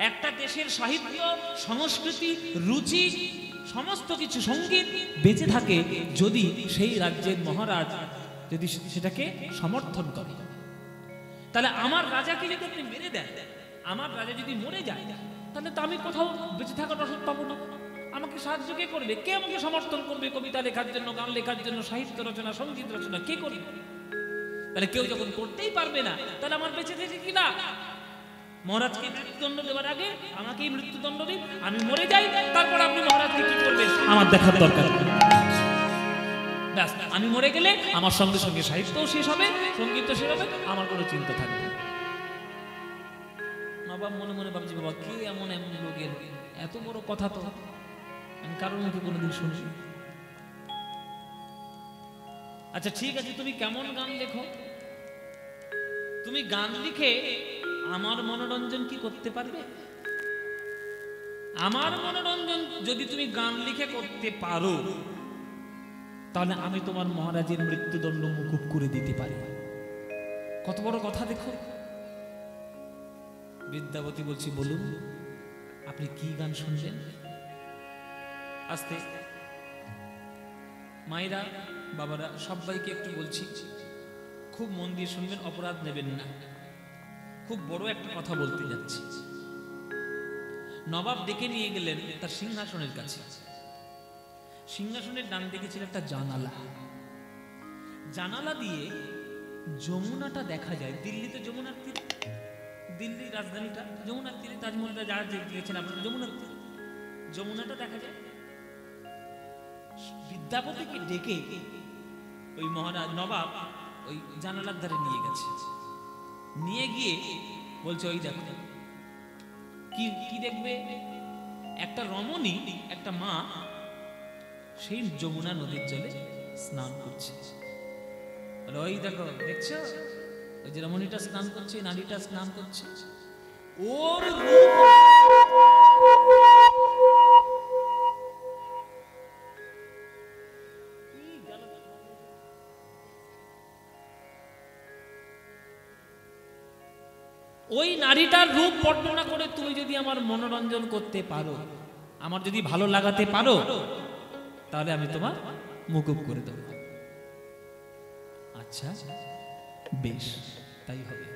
একটা দেশের সাহিত্য, সংস্কৃতি, রুচি, সমস্ত কিছু, সঙ্গীত বেঁচে থাকে যদি সেই রাজ্যের মহারাজ যদি সেটাকে সমর্থন করে। তাহলে আমার রাজাকে যদি আপনি মেরে দেন, আমার রাজা যদি মরে যায়, তাহলে তো আমি কোথাও বেঁচে থাকার রসদ পাবো না। আমাকে সাহায্য কে করবে? কে আমাকে সমর্থন করবে কবিতা লেখার জন্য, গান লেখার জন্য, সাহিত্য রচনা, সঙ্গীত রচনা কে করবে? তাহলে কেউ যখন করতেই পারবে না, তাহলে আমার বেঁচে থেকে কি না? মহারাজকে মৃত্যুদণ্ড দেওয়ার আগে আমাকেই মৃত্যুদণ্ড দিন, আমি মরে যাই, তারপর আপনি মহারাজকে কি করবেন আমার দেখার দরকার। ব্যাস, আমি মরে গেলে আমার সঙ্গে সঙ্গে সাহিত্যও শেষ হবে, সঙ্গীত শেষ হবে, আমার কোনো চিন্তা থাকবে না। নবাব মনে মনে ভাবছি, বাবা কে এমন লোকের এত বড় কথা, তো আমি কারোর মুখে কোনোদিন শুনি। আচ্ছা ঠিক আছে, তুমি কেমন গান লেখো? তুমি গান লিখে আমার মনোরঞ্জন কি করতে পারবে? আমার মনোরঞ্জন যদি তুমি গান লিখে করতে পারো, তাহলে আমি তোমার মহারাজের মৃত্যুদণ্ড মুকুব করে দিতে পারি। কত বড় কথা দেখো। বিদ্যাপতি বলছি, বলুন আপনি কি গান শুনবেন? আস্তে, মায়েরা, বাবারা, সবাইকে একটু বলছি, খুব মন দিয়ে শুনবেন, অপরাধ নেবেন না। খুব বড় একটা কথা বলতে যাচ্ছি। নবাব ডেকে নিয়ে গেলেন তার সিংহাসনের কাছে। সিংহাসনের ডান দিকে ছিল একটা জানালা। জানালা দিয়ে যমুনাটা দেখা যায়। দিল্লিতে যমুনার তীরে, দিল্লির রাজধানীটা যমুনার তীরে, তাজমহলটা যা দেখেছেন আপনারা যমুনার তীরে, যমুনাটা দেখা যায়। বিদ্যাপতিকে ডেকে ওই মহারাজ নবাব ওই জানালার ধারে নিয়ে গেছে। নিয়ে গিয়ে বলছে, ওই দেখো। কি কি দেখবে? একটা রমণী, একটা মা সেই যমুনা নদীর জলে স্নান করছে। ওই দেখো, দেখছো ওই যে রমণীটা স্নান করছে, নারীটা স্নান করছে। ওর ওই নারীটার রূপ বর্ণনা করে তুমি যদি আমার মনোরঞ্জন করতে পারো, আমার যদি ভালো লাগাতে পারো, তাহলে আমি তোমার মুকুব করে দেব। আচ্ছা বেশ, তাই হবে।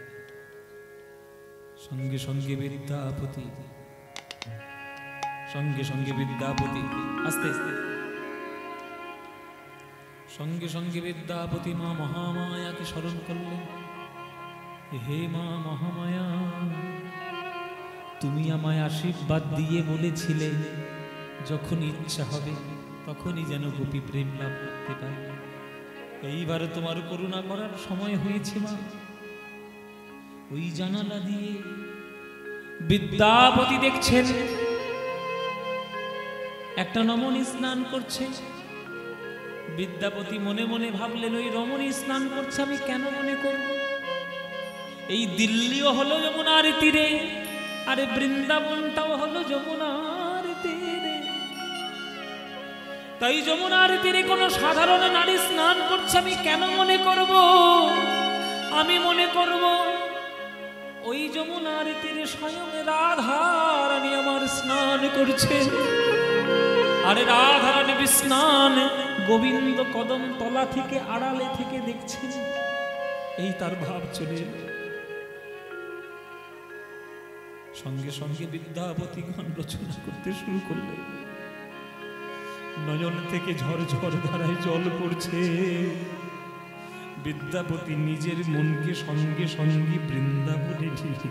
সঙ্গে সঙ্গে বিদ্যাপতি, সঙ্গে সঙ্গে বিদ্যাপতি, আস্তে আস্তে, সঙ্গে সঙ্গে বিদ্যাপতি মা মহামায়াকে স্মরণ করলেন। হে মা মহামায়া, তুমি আমায় আশীর্বাদ দিয়ে বলেছিলে যখন ইচ্ছা হবে তখনই যেন গোপী প্রেম লাভ করতে পারে। এইবারে তোমার করুণা করার সময় হয়েছে মা। ওই জানালা দিয়ে বিদ্যাপতি দেখছেন একটা রমণী স্নান করছে। বিদ্যাপতি মনে মনে ভাবলেন, ওই রমণী স্নান করছে, আমি কেন মনে করব? এই দিল্লিও হলো যমুনার তীরে, আরে বৃন্দাবনটাও হলো যমুনার তীরে। তাই যমুনার তীরে কোন সাধারণ নারী স্নান করছে, আমি কেন মনে করব? আমি মনে করব ওই যমুনার তীরে স্বয়ং রাধারানী আমার স্নান করছে। আরে রাধারানী স্নান গোবিন্দ কদম তলা থেকে, আড়ালে থেকে দেখছেন। এই তার ভাব চলে এলো। সঙ্গে সঙ্গে বিদ্যাপতি গান রচনা করতে শুরু করলেন। নয়ন থেকে ঝরঝর ধারায় জল পড়ছে, বিদ্যাপতি নিজের মনকে সঙ্গে সঙ্গে বৃন্দাবনে ঢেকে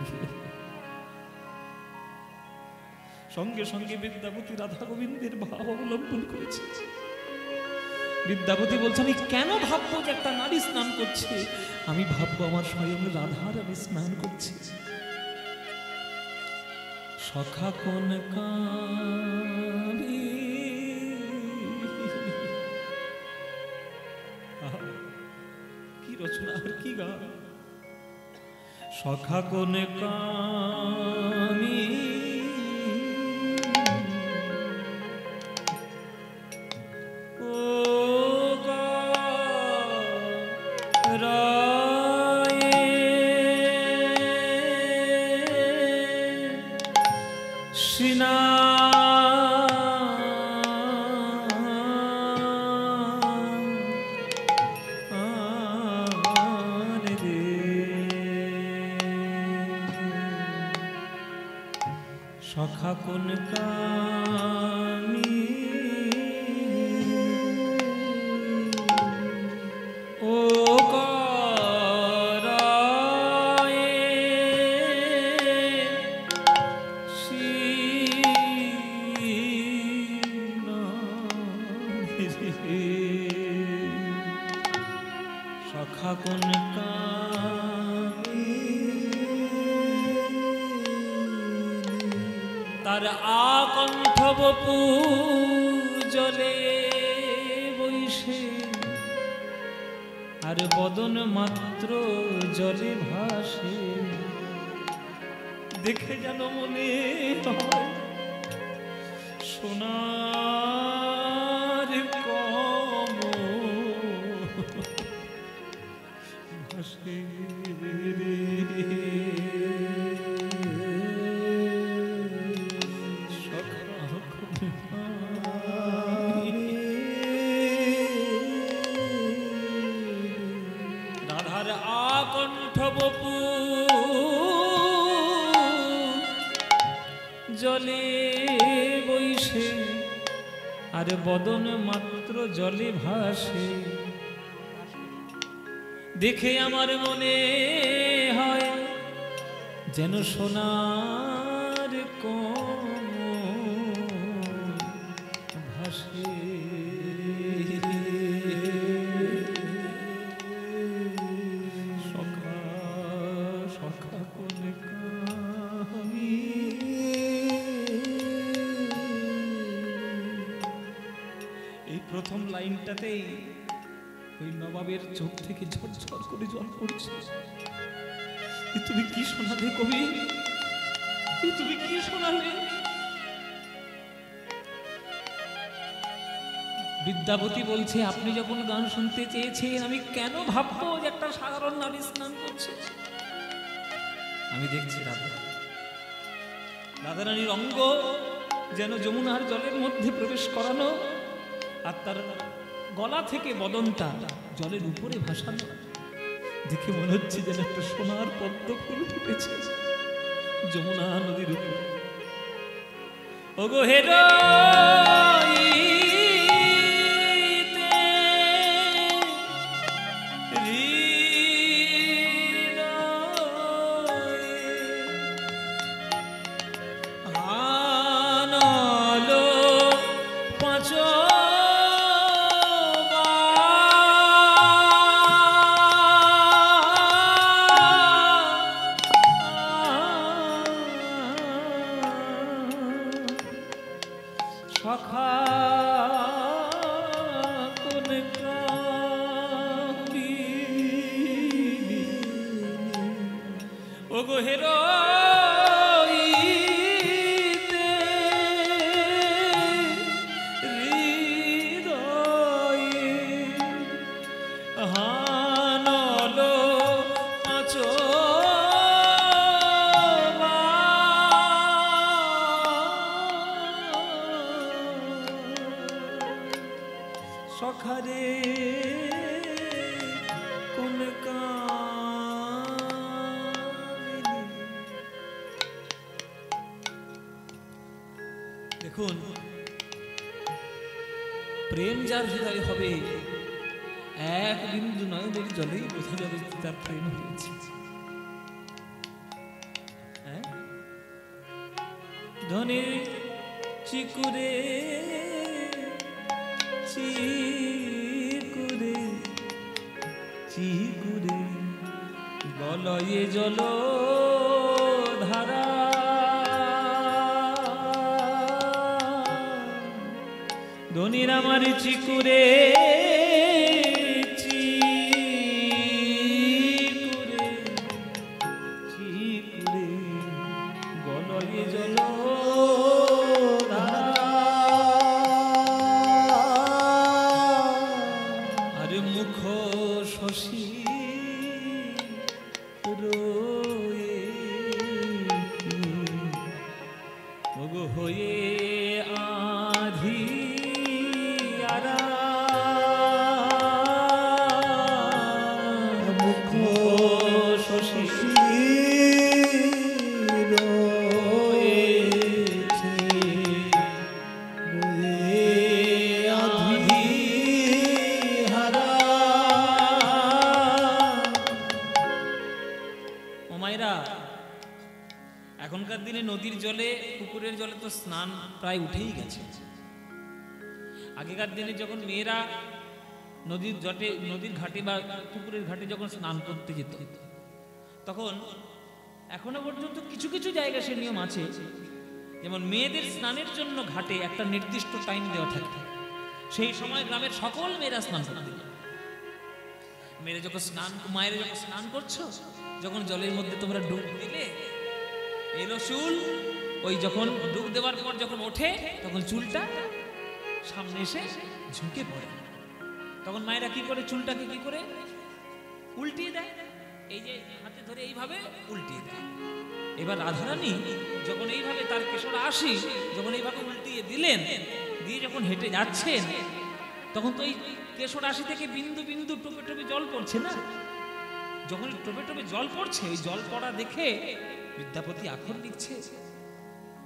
সঙ্গে সঙ্গে বিদ্যাপতি রাধা গোবিন্দের ভাব অবলম্বন করেছে। বিদ্যাপতি বলছে, আমি কেন ভাববো যে একটা নারী স্নান করছে, আমি ভাববো আমার স্বয়ং রাধার আমি স্নান করছি। সখা কোন কাবি কি রচনা আর কি গান। সখা কোন কামি সখা কোন কামি ও করায়ে শিনা সখা কোন তার আকণ্ঠ বপু জলে বৈশে আর বদন মাত্র জলে ভাসে। দেখে যেন মনে হয় সোনার কমল ভাসে বপু জলে বৈশে আর বদন মাত্র জলে ভাসে। দেখে আমার মনে হয় যেন সোনার কমল ভাসে। প্রথম লাইনটাতেই ওই নবাবের চোখ থেকে ঝরঝর করে জল পড়ছে। তুমি কি শোনালে কবি, তুমি কি শোনালে? বিদ্যাপতি বলছে, আপনি যখন গান শুনতে চেয়েছেন আমি কেন ভাববো যে একটা সাধারণ নারী স্নান করছে। আমি দেখছি রাধারানীর অঙ্গ যেন যমুনার জলের মধ্যে প্রবেশ করানো, আর তার গলা থেকে বদনটা জলের উপরে ভাসানো। দেখে মনে হচ্ছে যেন একটা সোনার পদ্ম ফুল ফুটেছে যমুনা নদীর উপরে। ওগো হেরো ওগো হেরো হৃদয়ে হানলো পাঁচো সখারে কোন দেখুন, প্রেম যার হৃদয়ে হবে এক বিন্দু নয়নের জলেই বোঝা যাবে তার প্রেম হয়েছে। ধনের চিকুরে চিকুরে চিকুরে গলয়ে জল ধারা, ধনির আমার চিকুরে চিকুরে চিকুরে গলয়ে জল ধারা, আরে মুখ শশী রয়ে হয়ে আধি মুখ শশী এখনকার দিনে নদীর জলে পুকুরের জলে তো স্নান প্রায় উঠেই গেছে। আগেকার দিনে যখন মেয়েরা নদীর জটে নদীর ঘাটে বা পুকুরের ঘাটে যখন স্নান করতে যেত, তখন এখনো পর্যন্ত কিছু কিছু জায়গায় সে নিয়ম আছে, যেমন মেয়েদের স্নানের জন্য ঘাটে একটা নির্দিষ্ট টাইম দেওয়া থাকে, সেই সময় গ্রামের সকল মেয়েরা স্নান করতে। মেয়েরা যখন মায়েরা যখন স্নান করছো, যখন জলের মধ্যে তোমরা ডুব দিলে, এলো চুল, ওই যখন ডুব দেওয়ার পর যখন ওঠে তখন চুলটা সামনে এসে ঝুঁকে পড়ে, তখন মায়েরা কি করে চুলটাকে কি করে উল্টিয়ে দেয়, এই যে হাতে ধরে এইভাবে উল্টিয়ে দেয়। এবার রাধারানী যখন এইভাবে তার কেশর আসি যখন এইভাবে উল্টিয়ে দিলেন, দিয়ে যখন হেঁটে যাচ্ছেন, তখন তো এই কেশর আসি থেকে বিন্দু বিন্দু টোপে টোপে জল পড়ছে না, যখন টোপে টোপে জল পড়ছে, ওই জল পড়া দেখে বিদ্যাপতি আখর লিখছে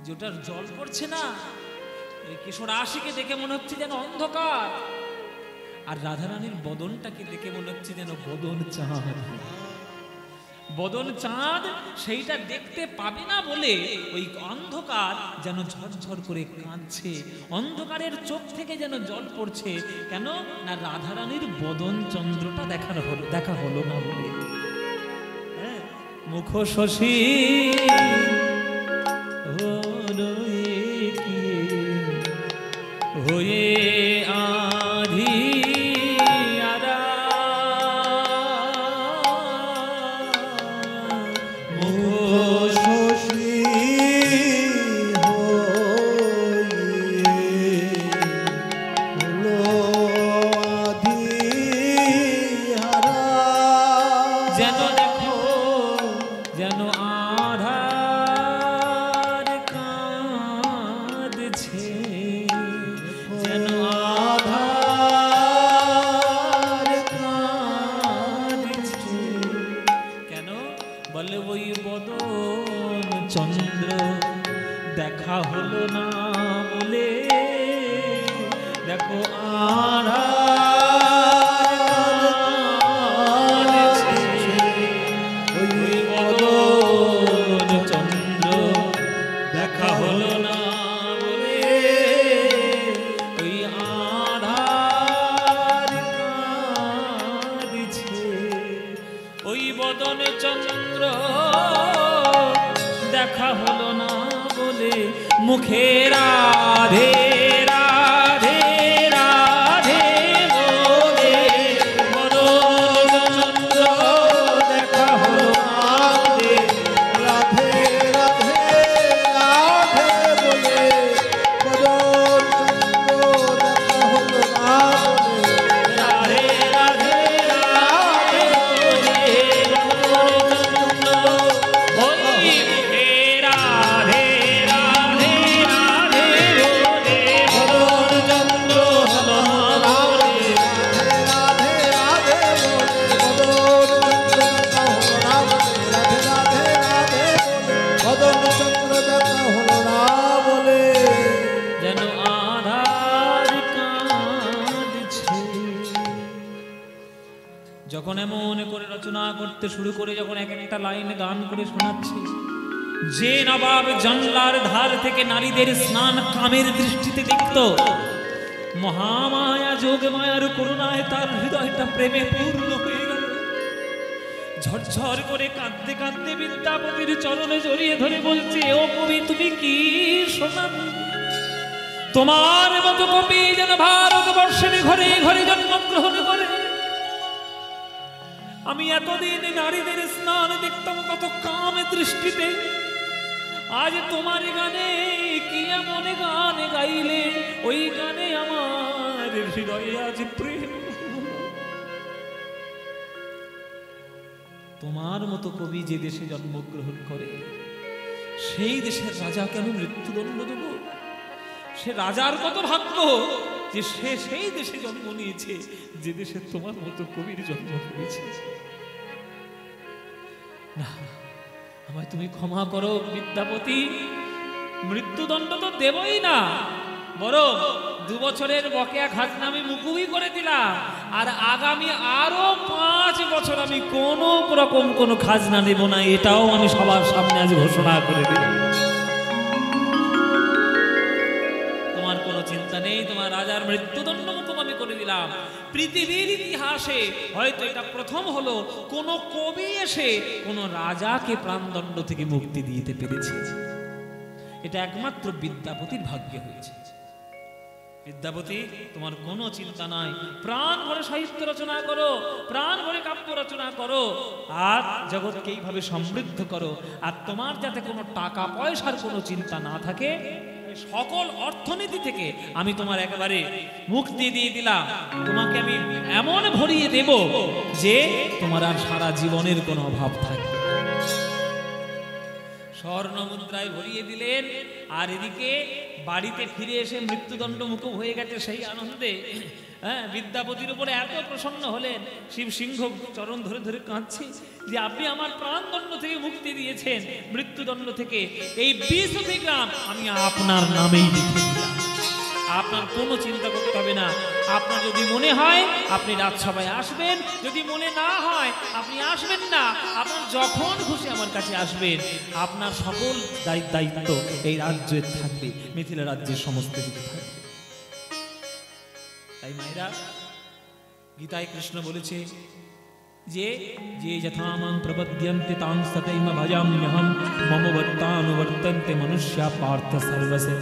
যে ওটার জল পড়ছে না, এই কেশর আশিকে দেখে মনে হচ্ছে যেন অন্ধকার, আর রাধারানীর বদনটাকে দেখে মনে হচ্ছে যেন বদন চাঁদ। বদন চাঁদ সেইটা দেখতে পাবে না বলে ওই অন্ধকার যেন ঝরঝর করে কাঁদছে, অন্ধকারের চোখ থেকে যেন জল পড়ছে, কেন না রাধারানীর বদন চন্দ্রটা দেখা হলো না বলে। মুখ শশী হয়ে আধি আরা, মুখ শশী হলো আধি আরা, যেন দেখো যেন আধার কাঁদছে, যেন আধার কাঁদছে, কেন বলে ওই বদন চন্দ্র দেখা হলো না বলে, দেখো দেখা হলো না বলে, ওই আধার কাঁদছে, ওই বদন চন্দ্র দেখা হলো না বলে, মুখে রাধে রাধে রাধে বলে, বদন চন্দ্র দেখা হলো না বলে, রাধে রাধে রাধে বলে, বদন চন্দ্র দেখা হলো না বলে, রাধে রাধে রাধে বলে, বদন চন্দ্র ওই রাধে রাধে রাধে বলে, যখন এমন করে রচনা করতে শুরু করে, যখন এক একটা লাইন গান করে শোনাচ্ছে, যে নবাব জানলার ধার থেকে নারীদের স্নান কামের দৃষ্টিতে দেখত, মহামায়া যোগ মায়ার করুণায় তার হৃদয়টা প্রেমে পূর্ণ হয়ে গেল। ঝরঝর করে কাঁদতে কাঁদতে বিদ্যাপতির চরণে জড়িয়ে ধরে বলছে, ও কবি তুমি কি শোনাবে? তোমার মতো কবি যেন ভারতবর্ষের ঘরে ঘরে জন্মগ্রহণ করে। আমি এতদিন নারীদের স্নান দেখতাম কত কাম দৃষ্টিতে, আজ তোমার গানে কি এমন গান গাইলে ওই গানে আমার হৃদয়ে আজ প্রেম। তোমার মতো কবি যে দেশে জন্মগ্রহণ করে, সেই দেশের রাজা কেন মৃত্যুদণ্ড দেব? সে রাজার কত ভাগ্য যে সে সেই দেশে জন্ম নিয়েছে যে দেশে তোমার মতো কবির জন্ম হয়েছে। না, আমায় তুমি ক্ষমা করো বিদ্যাপতি, মৃত্যুদণ্ড তো দেবই না, বরং 2 বছরের বকেয়া খাজনা আমি মুকুবই করে দিলাম, আর আগামী আরো 5 বছর আমি কোনো রকম কোনো খাজনা দেব না, এটাও আমি সবার সামনে আজ ঘোষণা করে দিলাম। তোমার কোনো চিন্তা নেই, তোমার রাজার মৃত্যুদণ্ড মুকুব আমি করে দিলাম। পৃথিবীর ইতিহাসে হয়তো এটা প্রথম হলো কোন কবি এসে কোন রাজাকে প্রাণদণ্ড থেকে মুক্তি দিতে পেরেছে। এটা একমাত্র বিদ্যাপতির ভাগ্যে হয়েছে। বিদ্যাপতি, তোমার কোনো চিন্তা নাই, প্রাণ ভরে সাহিত্য রচনা করো, প্রাণ ভরে কাব্য রচনা করো, আর জগৎকে এইভাবে সমৃদ্ধ করো। আর তোমার যাতে কোনো টাকা পয়সার কোনো চিন্তা না থাকে, সকল অর্থনীতি থেকে আমি তোমার একেবারে মুক্তি দিয়ে দিলাম। তোমাকে আমি এমন ভরিয়ে দেব যে তোমার আর সারা জীবনের কোনো অভাব থাকবে। স্বর্ণ মুদ্রায় ভরিয়ে দিলেন, আর এদিকে বাড়িতে ফিরে এসে মৃত্যুদণ্ড মুকুব হয়ে গেছে সেই আনন্দে বিদ্যাপতির উপরে এত প্রসন্ন হলেন, শিব সিংহ চরণ ধরে ধরে কাঁদছে যে আপনি আমার প্রাণদণ্ড থেকে মুক্তি দিয়েছেন, মৃত্যুদণ্ড থেকে। এই 20 গ্রাম আমি আপনার নামেই লিখে দিলাম, আপনার কোনো চিন্তা করতে হবে না। আপনার যদি মনে হয় আপনি রাজসভায় আসবেন, যদি মনে না হয় আপনি আসবেন না, আপনার যখন খুশি আমার কাছে আসবেন। আপনার সকল দায়িত্ব এই রাজ্যে থাকবে, মিথিলা রাজ্যের সমস্ত দিকে থাকবে। তাই মায়েরা, গীতায় কৃষ্ণ বলেছে যে যে যথামাং প্রপদ্যন্তে তাং সতৈম ভজাম্যহম মম বর্তানুবর্তন্তে মনুষ্যা পার্থ সর্বসে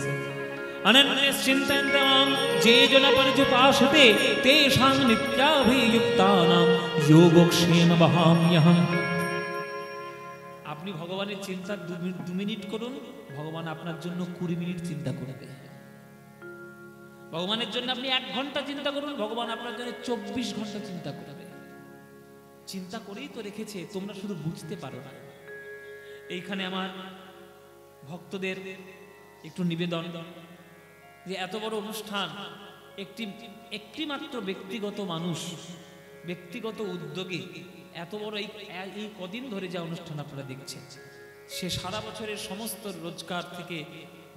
অনন্যশ্চিন্তয়ন্তে মাং যে জন পর্যুপাসতে তেষাং নিত্যাভিযুক্তানাং যোগক্ষেম বহাম্যহম। আপনি ভগবানের চিন্তা 2 মিনিট করুন, ভগবান আপনার জন্য 20 মিনিট চিন্তা করবে। ভগবানের জন্য আপনি 1 ঘন্টা চিন্তা করুন, ভগবান আপনার জন্য 24 ঘন্টা চিন্তা করবে। চিন্তা করেই তো রেখেছে, তোমরা শুধু বুঝতে পারো না। এইখানে আমার ভক্তদের একটু নিবেদন যে এত বড় অনুষ্ঠান একটি মাত্র ব্যক্তিগত মানুষ ব্যক্তিগত উদ্যোগে এত বড় এই কদিন ধরে যে অনুষ্ঠান আপনারা দেখছেন, সে সারা বছরের সমস্ত রোজগার থেকে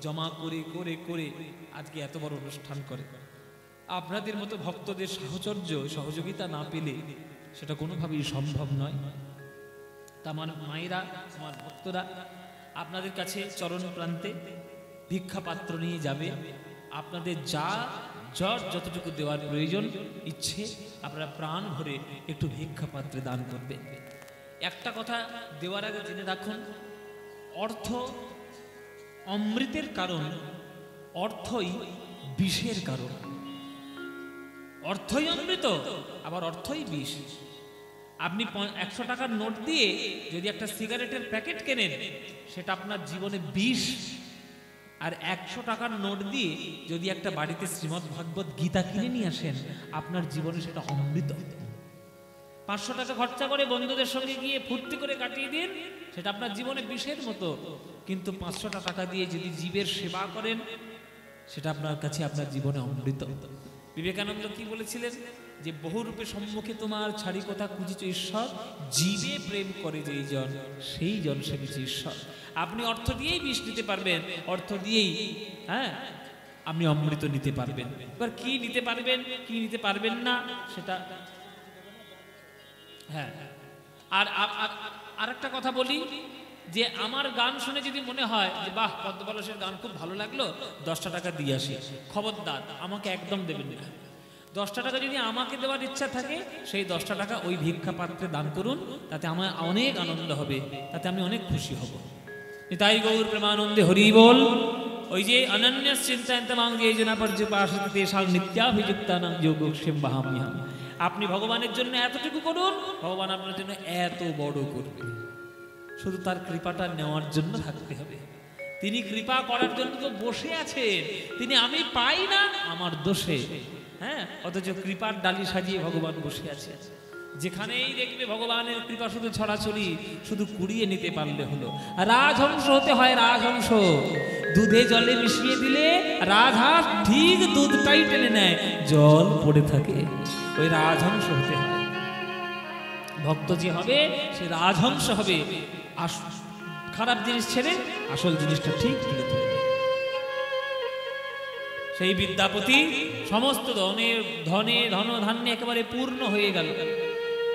জমা করে করে করে আজকে এত বড় অনুষ্ঠান করে। আপনাদের মতো ভক্তদের সাহচর্য সহযোগিতা না পেলে সেটা কোনোভাবেই সম্ভব নয়। তা আমার মায়েরা, আমার ভক্তরা আপনাদের কাছে চরণ প্রান্তে ভিক্ষা পাত্র নিয়ে যাবে। আপনাদের যতটুকু দেওয়ার প্রয়োজন ইচ্ছে আপনারা প্রাণ ভরে একটু ভিক্ষা পাত্রে দান করবেন। একটা কথা দেওয়ার আগে জেনে রাখুন, অর্থ অমৃতের কারণ, অর্থই বিষের কারণ। অর্থই অমৃত, আবার অর্থই বিষ। আপনি 100 টাকার নোট দিয়ে যদি একটা সিগারেটের প্যাকেট কেনেন, সেটা আপনার জীবনে বিষ। আর 100 টাকার নোট দিয়ে যদি একটা বাড়িতে শ্রীমদ্ ভাগবত গীতা কিনে নিয়ে আসেন, আপনার জীবনে সেটা অমৃত। 500 টাকা খরচা করে বন্ধুদের সঙ্গে গিয়ে ফুর্তি করে কাটিয়ে দিন, সেটা আপনার জীবনে বিষের মতো। কিন্তু 500 টাকা দিয়ে যদি জীবের সেবা করেন, সেটা আপনার কাছে আপনার জীবনে অমৃত। বিবেকানন্দ কি বলেছিলেন? যে বহুরূপে সম্মুখে তোমার ছাড়ি কথা খুঁজিছ ঈশ্বর, জীবে প্রেম করে যেই জন সেই জন সেবিছে ঈশ্বর। আপনি অর্থ দিয়েই বিষ নিতে পারবেন, অর্থ দিয়েই আপনি অমৃত নিতে পারবেন। এবার কি নিতে পারবেন কি নিতে পারবেন না সেটা হ্যাঁ, আর আর একটা কথা বলি, যে আমার গান শুনে যদি মনে হয় যে বাহ পদ্মপলাশের গান খুব ভালো লাগলো, 10টা টাকা দিয়ে আসি, খবরদার আমাকে একদম দেবেন না। 10টা টাকা যদি আমাকে দেওয়ার ইচ্ছা থাকে, সেই 10টা টাকা ওই ভিক্ষা পাত্রে দান করুন, তাতে আমার অনেক আনন্দ হবে, তাতে আমি অনেক খুশি হব। তাই গৌর প্রেমানন্দে হরি বল। ওই যে অনন্য চিন্তায়ন্তমাং যে জনা পর্যপাসতে তেষাং নিত্যাভিযুক্তানাং যোগক্ষেম বাহাম্যহম। আপনি ভগবানের জন্য এতটুকু করুন, ভগবান আপনার জন্য এত বড় করবে। শুধু তার কৃপাটা নেওয়ার জন্য থাকতে হবে। তিনি কৃপা করার জন্য তো বসে আছেন, তিনি আমি পাই না আমার দোষে, হ্যাঁ, অথচ কৃপার ডালি সাজিয়ে ভগবান বসে আছে। যেখানেই দেখবে ভগবানের কৃপা শুধু ছড়াছড়ি, শুধু কুড়িয়ে নিতে পারলে হলো। রাজহংস হতে হয়, রাজহংস। দুধে জলে মিশিয়ে দিলে রাজহাঁস ঠিক দুধটাই টেনে নেয়, জল পড়ে থাকে। ওই রাজহংস হতে হয়। ভক্ত যে হবে সে রাজহংস হবে। খারাপ জিনিস ছেড়ে আসল জিনিসটা ঠিক তুলে ধরবে। সেই বিদ্যাপতি সমস্ত ধনে ধনধান্যে একেবারে পূর্ণ হয়ে গেল।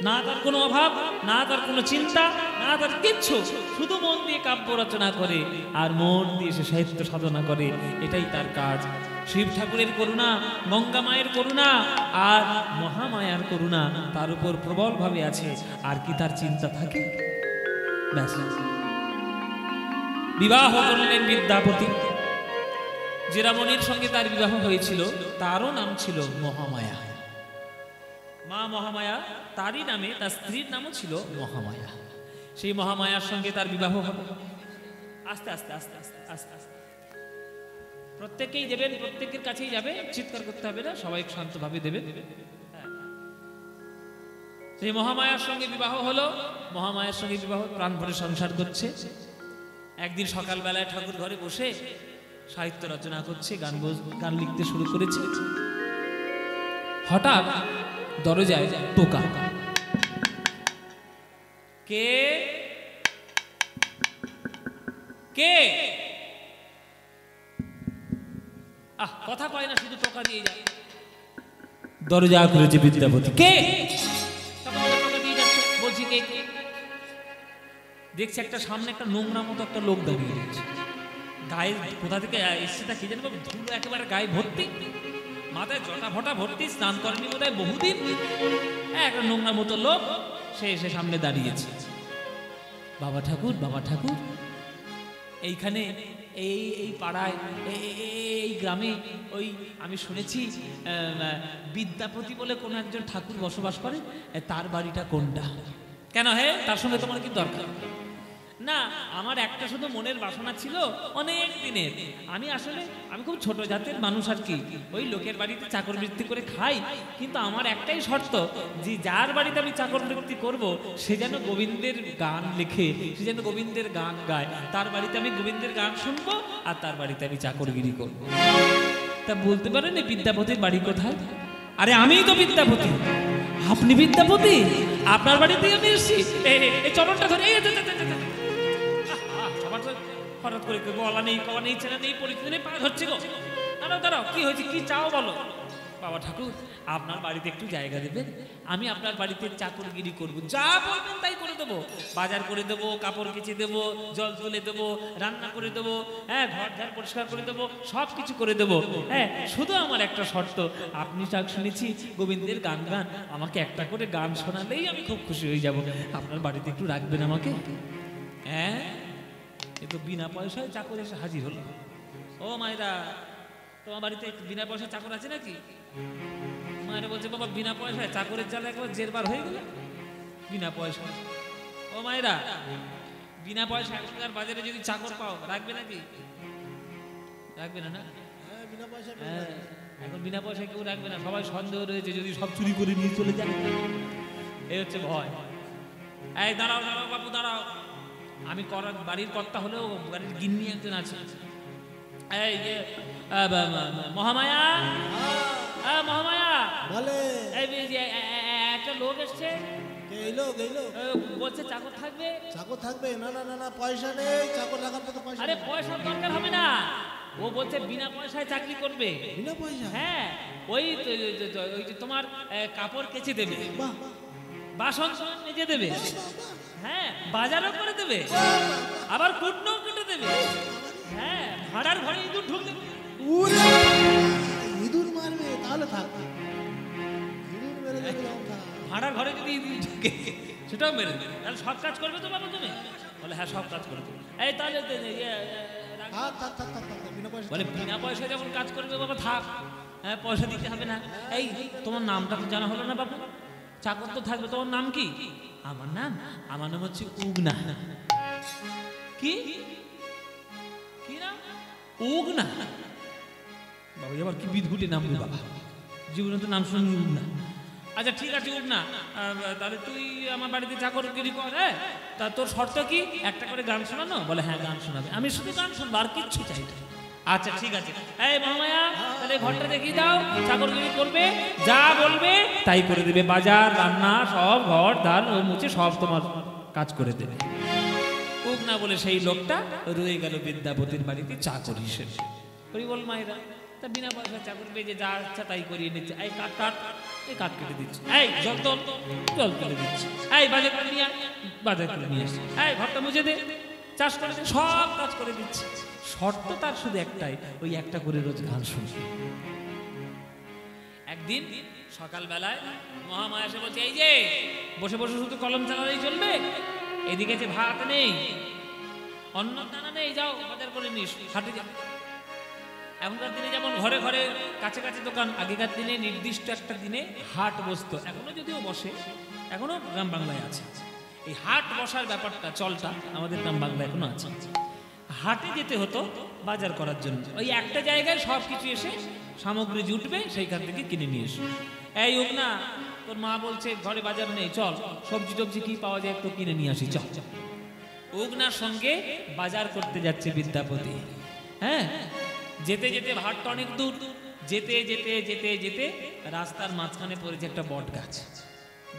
না তার কোনো অভাব, না তার কোনো চিন্তা, না তার কিচ্ছু, শুধু মন দিয়ে কাব্য রচনা করে আর মন দিয়ে সে সাহিত্য সাধনা করে, এটাই তার কাজ। শিব ঠাকুরের করুণা, গঙ্গা মায়ের করুণা আর মহামায়ার করুণা তার উপর প্রবলভাবে আছে। আর কি তার চিন্তা থাকে? ব্যাস। বিবাহ করলেন বিদ্যাপতি। যে রমণীর সঙ্গে তার বিবাহ হয়েছিল তারও নাম ছিল মহামায়া। মা মহামায়া, তারই নামে তার স্ত্রীর নামও ছিল মহামায়া। সেই মহামায়ার সঙ্গে তার বিবাহ হবে। আস্তে আস্তে আস্তে আস্তে আস্তে আস্তে প্রত্যেকেই দেবেন, প্রত্যেকের কাছেই যাবে, চিৎকার করতে হবে না, সবাই শান্তভাবে দেবেন। সেই মহামায়ার সঙ্গে বিবাহ হলো। মহামায়ার সঙ্গে বিবাহ, প্রাণ ভরে সংসার করছে। একদিন সকালবেলায় ঠাকুর ঘরে বসে সাহিত্য রচনা করছে, গান লিখতে শুরু করেছে। হঠাৎ দরজায় টোকা। কে কে? কথা কয় না, শুধু টোকা দিয়ে যায়। দরজা খুলেছে বিদ্যাপতি। কে? টোকা দিয়ে যাচ্ছে। বলছি কে? দেখছে একটা সামনে একটা নোংরা মতো একটা লোক দাঁড়িয়ে রয়েছে। গায়ে কোথা থেকে এসছে তা কি জানি, ধুলো একেবারে গায়ে ভর্তি, মাথায় জটা ফটা ভর্তি, স্নান করেনি বোধ হয় বহুদিন। একটা নোংরা মতো লোক, সে এসে সামনে দাঁড়িয়েছে। বাবা ঠাকুর, বাবা ঠাকুর, এইখানে এই পাড়ায় এই গ্রামে ওই আমি শুনেছি বিদ্যাপতি বলে কোনো একজন ঠাকুর বসবাস করে, তার বাড়িটা কোনটা? কেন হে, তার সঙ্গে তোমার কি দরকার? না, আমার একটা শুধু মনের বাসনা ছিল অনেক দিনের। আমি খুব ছোট জাতের মানুষ আর কি, ওই লোকের বাড়িতে চাকর বৃত্তি করে খাই। কিন্তু আমার একটাই শর্ত, যে যার বাড়িতে আমি চাকর বৃত্তি করব সে যেন গোবিন্দের গান লিখে, সে যেন গোবিন্দের গান গায়। তার বাড়িতে আমি গোবিন্দের গান শুনবো আর তার বাড়িতে আমি চাকরগিরি করব। তা বলতে পারেন এই বিদ্যাপতির বাড়ি কোথায়? আরে আমিই তো বিদ্যাপতি। আপনি বিদ্যাপতি? আপনার বাড়িতেই আমি এসেছি। এই চরণটা ধরে হঠাৎ করে গলা নেই, কলা নেই, ছেলে নেই, পরিচিত নেই, পা ধরছে গো। দাঁড়াও দাঁড়াও, কি হয়েছে, কি চাও বলো? বাবা ঠাকুর, আপনার বাড়িতে একটু জায়গা দেবেন, আমি আপনার বাড়িতে চাকরগিরি করবো, যা বলবেন তাই করে দেবো। বাজার করে দেবো, কাপড় কেচে দেবো, জল তুলে দেবো, রান্না করে দেবো, হ্যাঁ, ঘর ঝাড় পরিষ্কার করে দেবো, সব কিছু করে দেবো। হ্যাঁ, শুধু আমার একটা শর্ত, আপনি শুনেছি গোবিন্দের গান গান, আমাকে একটা করে গান শোনালেই আমি খুব খুশি হয়ে যাব। আপনার বাড়িতে একটু রাখবেন আমাকে? হ্যাঁ, এ তো বিনা পয়সায় চাকর এসে হাজির হলো। ও মায়েরা, তোমার বাড়িতে বিনা পয়সায় চাকর আছে নাকি? মায়েরা বলছে, বাবা বিনা পয়সায় চাকরের জ্বালা একবার জেরবার হয়ে গেল। বিনা পয়সা? ও মায়েরা, বিনা পয়সা এখনকার বাজারে যদি চাকর পাও রাখবে নাকি? রাখবে না? না, হ্যাঁ, এখন বিনা পয়সায় কেউ রাখবে না, সবাই সন্দেহ রয়েছে যদি সব চুরি করে নিয়ে চলে যায়। এই হচ্ছে ভয়। এই দাঁড়াও দাঁড়াও বাবু দাঁড়াও, আমি বাড়ির কর্তা হলেও বাড়ির গিন্নি একজন আছে। এই যে মহামায়া, মহামায়া, একটা লোক এসছে, বলছে চাকর থাকবে। চাকর থাকবে? না না না না, পয়সা নেই, চাকর রাখার মতো পয়সা। আরে পয়সার দরকার হবে না, ও বলছে বিনা পয়সায় চাকরি করবে। বিনা পয়সা? হ্যাঁ, ওই যে তোমার কাপড় কেচে দেবে। বাহ, বাসন মেজে দেবে, হ্যাঁ বাজারও করে দেবে, আবার কুটনও কেটে দেবে, হ্যাঁ ভাড়ার ঘরে ইঁদুর ঢুকলে উরে ইঁদুর মারবে তাহলে থাক, ইঁদুর মেরে দেবে লঙ্কা। ভাড়ার ঘরে যদি ইঁদুর ঢুকে সেটাও মেরে দেবে। তাহলে সব কাজ করবে তো বাবা তুমি? বলে হ্যাঁ সব কাজ করবে। এই তাহলে থাক থাক থাক থাক থাক, বিনা পয়সা। বলে বিনা পয়সায় যখন কাজ করবে বাবা থাক, হ্যাঁ পয়সা দিতে হবে না। এই তোমার নামটা তো জানা হলো না বাবু, চাকর তো থাকবে, তোমার নাম কি? আমার নাম হচ্ছে উগনা। কি কি নাম? উগনা। বাবা এবার কি বিদঘুটে নাম রে বাবা, জীবনে তো নাম শুনি উগনা। আচ্ছা ঠিক আছে উগনা, তাহলে তুই আমার বাড়িতে চাকরগিরি কর, হ্যাঁ তা তোর শর্ত কি? একটা করে গান শোনানো? বলে হ্যাঁ গান শোনাবে, আমি শুধু গান শুনবো আর কিচ্ছু চাই না। আচ্ছা ঠিক আছে, এই মহামায়া তাহলে ঘরটা দেখিয়ে দাও, চাকরগিরি করবে, যা বলবে তাই করে দেবে, বাজার রান্না সব ঘর ধার মুছে সব তোমার কাজ করে দেবে। উগনা বলে সেই লোকটা রয়ে গেল বিদ্যাপতির বাড়িতে চাকর হিসেবে। হরিবল মায়েরা তা বিনা পয়সা চাকর পেয়ে যে যা ইচ্ছা তাই করিয়ে নিচ্ছে। এই কাঠ কাঠ, এই কাঠ কেটে দিচ্ছে, এই জল তোল, জল তুলে দিচ্ছে, এই বাজার করে নিয়ে বাজার করে নিয়ে আসছে, এই ঘরটা মুছে দে, চাষ করে দে, সব কাজ করে দিচ্ছে। শর্ত তার শুধু একটাই, ওই একটা করে রোজ গান শুনবে। একদিন সকালবেলায় মহামায়া এসে বলছে, এই যে বসে বসে শুধু কলম চালালেই চলবে? এদিকে যে ভাত নেই, অন্ন দানা নেই, যাও বাজার করে নিস, হাটে যা। এখনকার দিনে যেমন ঘরে ঘরে কাছে কাছে দোকান, আগেকার দিনে নির্দিষ্ট একটা দিনে হাট বসতো, এখনো যদিও বসে, এখনো গ্রাম বাংলায় আছে। এই হাট বসার ব্যাপারটা, চলটা আমাদের গ্রাম বাংলায় এখনো আছে। হাটে যেতে হতো বাজার করার জন্য, ওই একটা জায়গায় সব কিছু এসে সামগ্রী জুটবে, সেইখান থেকে কিনে নিয়ে এসো। এই উগনা তোর মা বলছে ঘরে বাজার নেই, চল সবজি টবজি কি পাওয়া যায় একটু কিনে নিয়ে আসি, চল। উগনার সঙ্গে বাজার করতে যাচ্ছে বিদ্যাপতি। হ্যাঁ যেতে যেতে ভাটটা অনেক দূর, যেতে যেতে যেতে যেতে রাস্তার মাঝখানে পড়েছে একটা বট গাছ।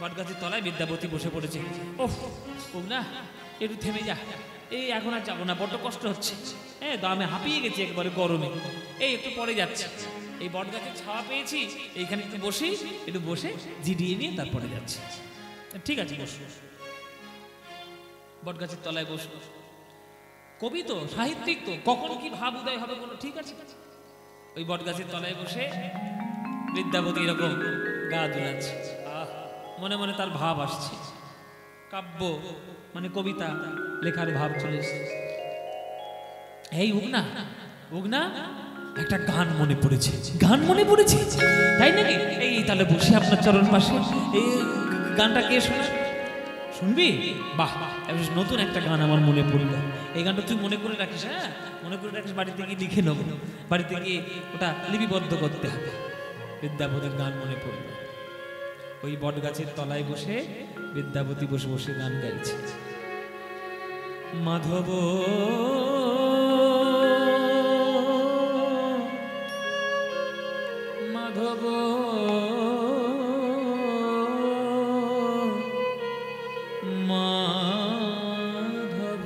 বট গাছের তলায় বিদ্যাপতি বসে পড়েছে। ওহ উগনা একটু থেমে যা, এই এখন আর যাবো না, বড্ড কষ্ট হচ্ছে, হ্যাঁ দামে হাঁপিয়ে গেছি একবারে গরমে, এই একটু পরে যাচ্ছে। এই বট গাছের ছাওয়া পেয়েছি, এইখানে একটু বসি, একটু বসে জিডিয়ে নিয়ে তারপরে যাচ্ছে। ঠিক আছে বস। বট গাছের তলায় বস। কবি তো, সাহিত্যিক তো, কখন কি ভাব উদয় হবে কোনো ঠিক আছে? ওই বট গাছের তলায় বসে বিদ্যাপতি এরকম গা দুলাচ্ছে, মনে মনে তার ভাব আসছে, কাব্য মানে কবিতা লেখার ভাব চলে এসেছে। এই উগনা উগনা একটা গান মনে পড়েছে, গান মনে পড়েছে, তাই নাকি? এই তাহলে বসে আপনার চরণ পাশে, এই গানটা কে শোনা শুনবি? বাহ, নতুন একটা গান আমার মনে পড়লো, এই গানটা তুই মনে করে রাখিস, হ্যাঁ মনে করে রাখিস, বাড়িতে গিয়ে লিখে নেবো, বাড়িতে গিয়ে ওটা লিপিবদ্ধ করতে হবে। বিদ্যাপতির গান মনে পড়লো, ওই বট গাছের তলায় বসে বিদ্যাপতি বসে বসে গান গাইছে। মাধব মাধব মাধব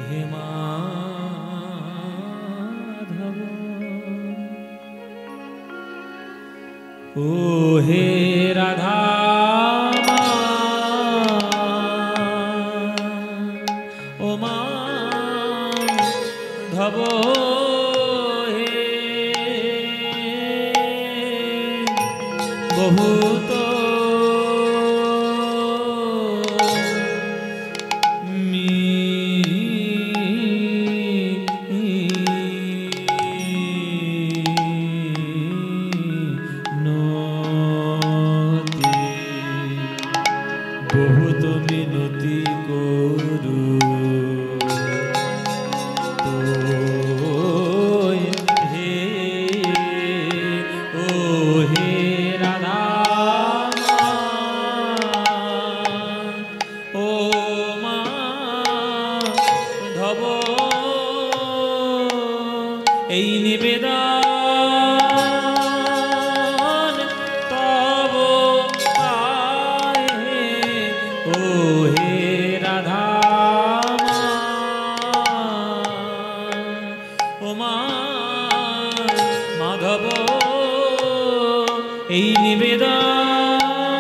হে মাধব, ও হে রাধা ও মাধব হে বহুত মিনতি করু তো হে, ও হে রাধা ও মাধব, এই নিবেদন এই নিবেদন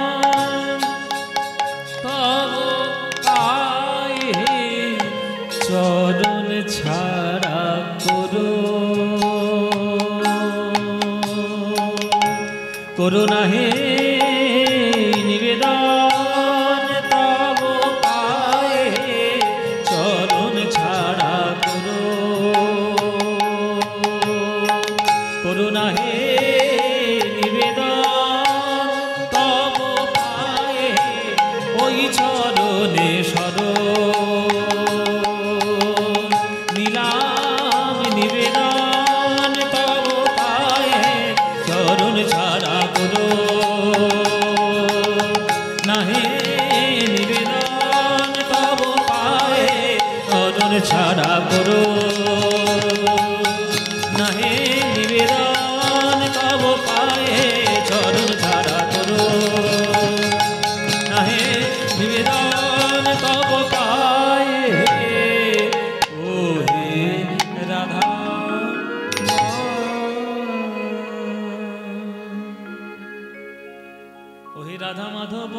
করুণা হে নিবেদন তব পায়ে চরণ ছাড়া করো করুণা হে নিবেদন তব পায়ে ওই চরণে সর নিলাম নিবেদন তব পায়ে চরণ ছাড়া করো নাহে নিবেদন তব পায়ে চরণ ছাড়া করো নাহে নিবেদন তব পায়ে চরণ ছাড়া করো নাহে নিবেদন তব পায়ে ও হে রাধা ও হে রাধা মাধব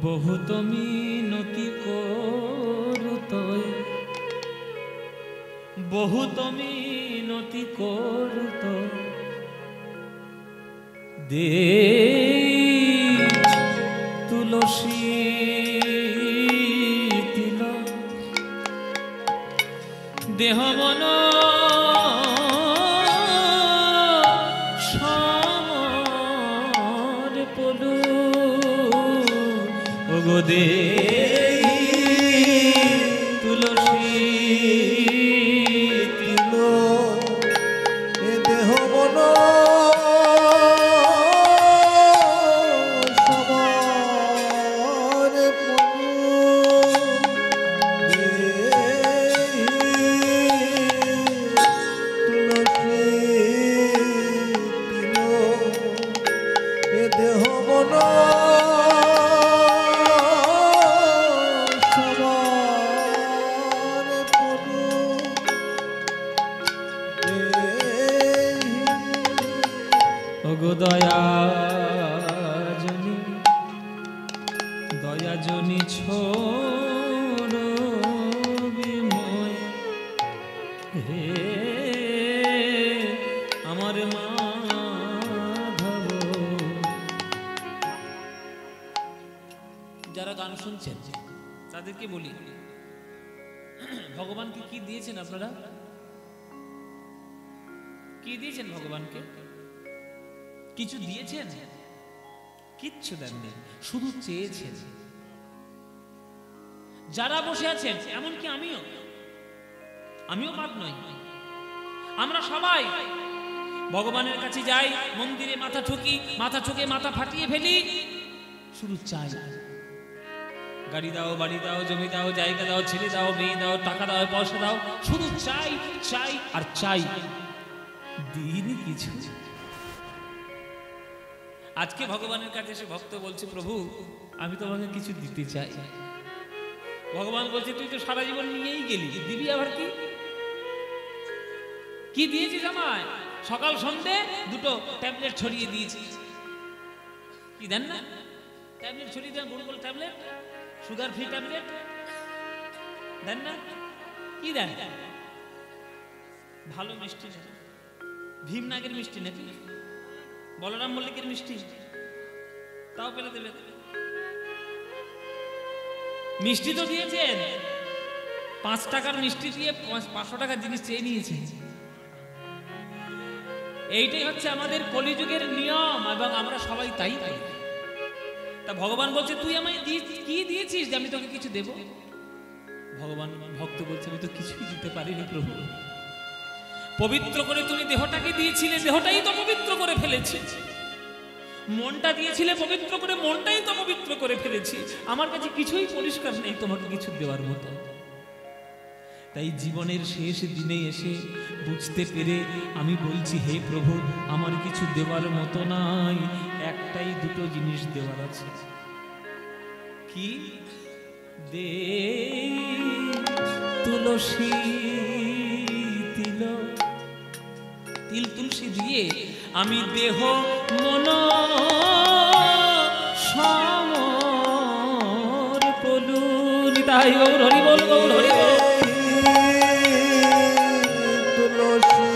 বহুত মিনতি করুতয় বহুত মিনতি করুতয় দে তুলসী তিল দেহ মন সমর পলু ওগো দে তুলসী তিল এ দেহ মন সবার পলু তুলসী তিল এ দেহ মন সবার পলু ওগো দয়া জনি ছোড় বিময় হে আমার মাধব যারা গান শুনছেন তাদেরকে বলি ভগবানকে কি দিয়েছেন আপনারা কি দিয়েছেন ভগবানকে কিছু দিয়েছেন কিচ্ছু দেননি শুধু চেয়েছেন যারা বসে আছেন এমনকি আমিও বাদ নই আমরা সবাই ভগবানের কাছে যাই মন্দিরে মাথা ঠুকে মাথা ফাটিয়ে ফেলি শুধু চাই গাড়ি দাও বাড়ি দাও জমি দাও জায়গা দাও ছেলে দাও মেয়ে দাও টাকা দাও পয়সা দাও শুধু চাই চাই আর চাই দিইনি কিছু আজকে ভগবানের কাছে এসে ভক্ত বলছে প্রভু আমি তোমাকে কিছু দিতে চাই ভগবান বলছে তুই তো সারা জীবন নিয়েই গেলি দিবি আবার কি দিয়েছিস আমায় সকাল সন্ধে দুটো ট্যাবলেট ছড়িয়ে দিয়েছিস কি দেন না ট্যাবলেট ছড়িয়ে দেন গোল গোল ট্যাবলেট সুগার ফ্রি ট্যাবলেট দেন না কি দেন ভালো মিষ্টি নাকি ভীমনাগের মিষ্টি নাকি বলরাম মল্লিকের মিষ্টি তাও পেলে দেবে মিষ্টি তো দিয়েছেন 5 টাকার মিষ্টি দিয়ে 500 টাকার জিনিস চেয়ে নিয়েছে এইটাই হচ্ছে আমাদের কলিযুগের নিয়ম এবং আমরা সবাই তাই করি তা ভগবান বলছে তুই আমায় কি দিয়েছিস যে আমি তোকে কিছু দেব ভগবান ভক্ত বলছে আমি তো কিছুই দিতে পারিনি প্রভু পবিত্র করে তুমি দেহটাকে দিয়েছিলে দেহটাই তো পবিত্র করে ফেলেছি মনটা দিয়েছিলে পবিত্র করে মনটাই তো পবিত্র করে ফেলেছি আমার কাছে কিছুই পরিষ্কার নেই তোমাকে কিছু দেওয়ার মতো তাই জীবনের শেষ দিনে এসে বুঝতে পেরে আমি বলছি হে প্রভু আমার কিছু দেওয়ার মতো নাই একটাই দুটো জিনিস দেওয়ার আছে কি দে তুলসী তিল তুলসী দিয়ে আমি দেহ মন সমর পলু নিতাই গৌর হরি বল গৌর হরি বল তুলসী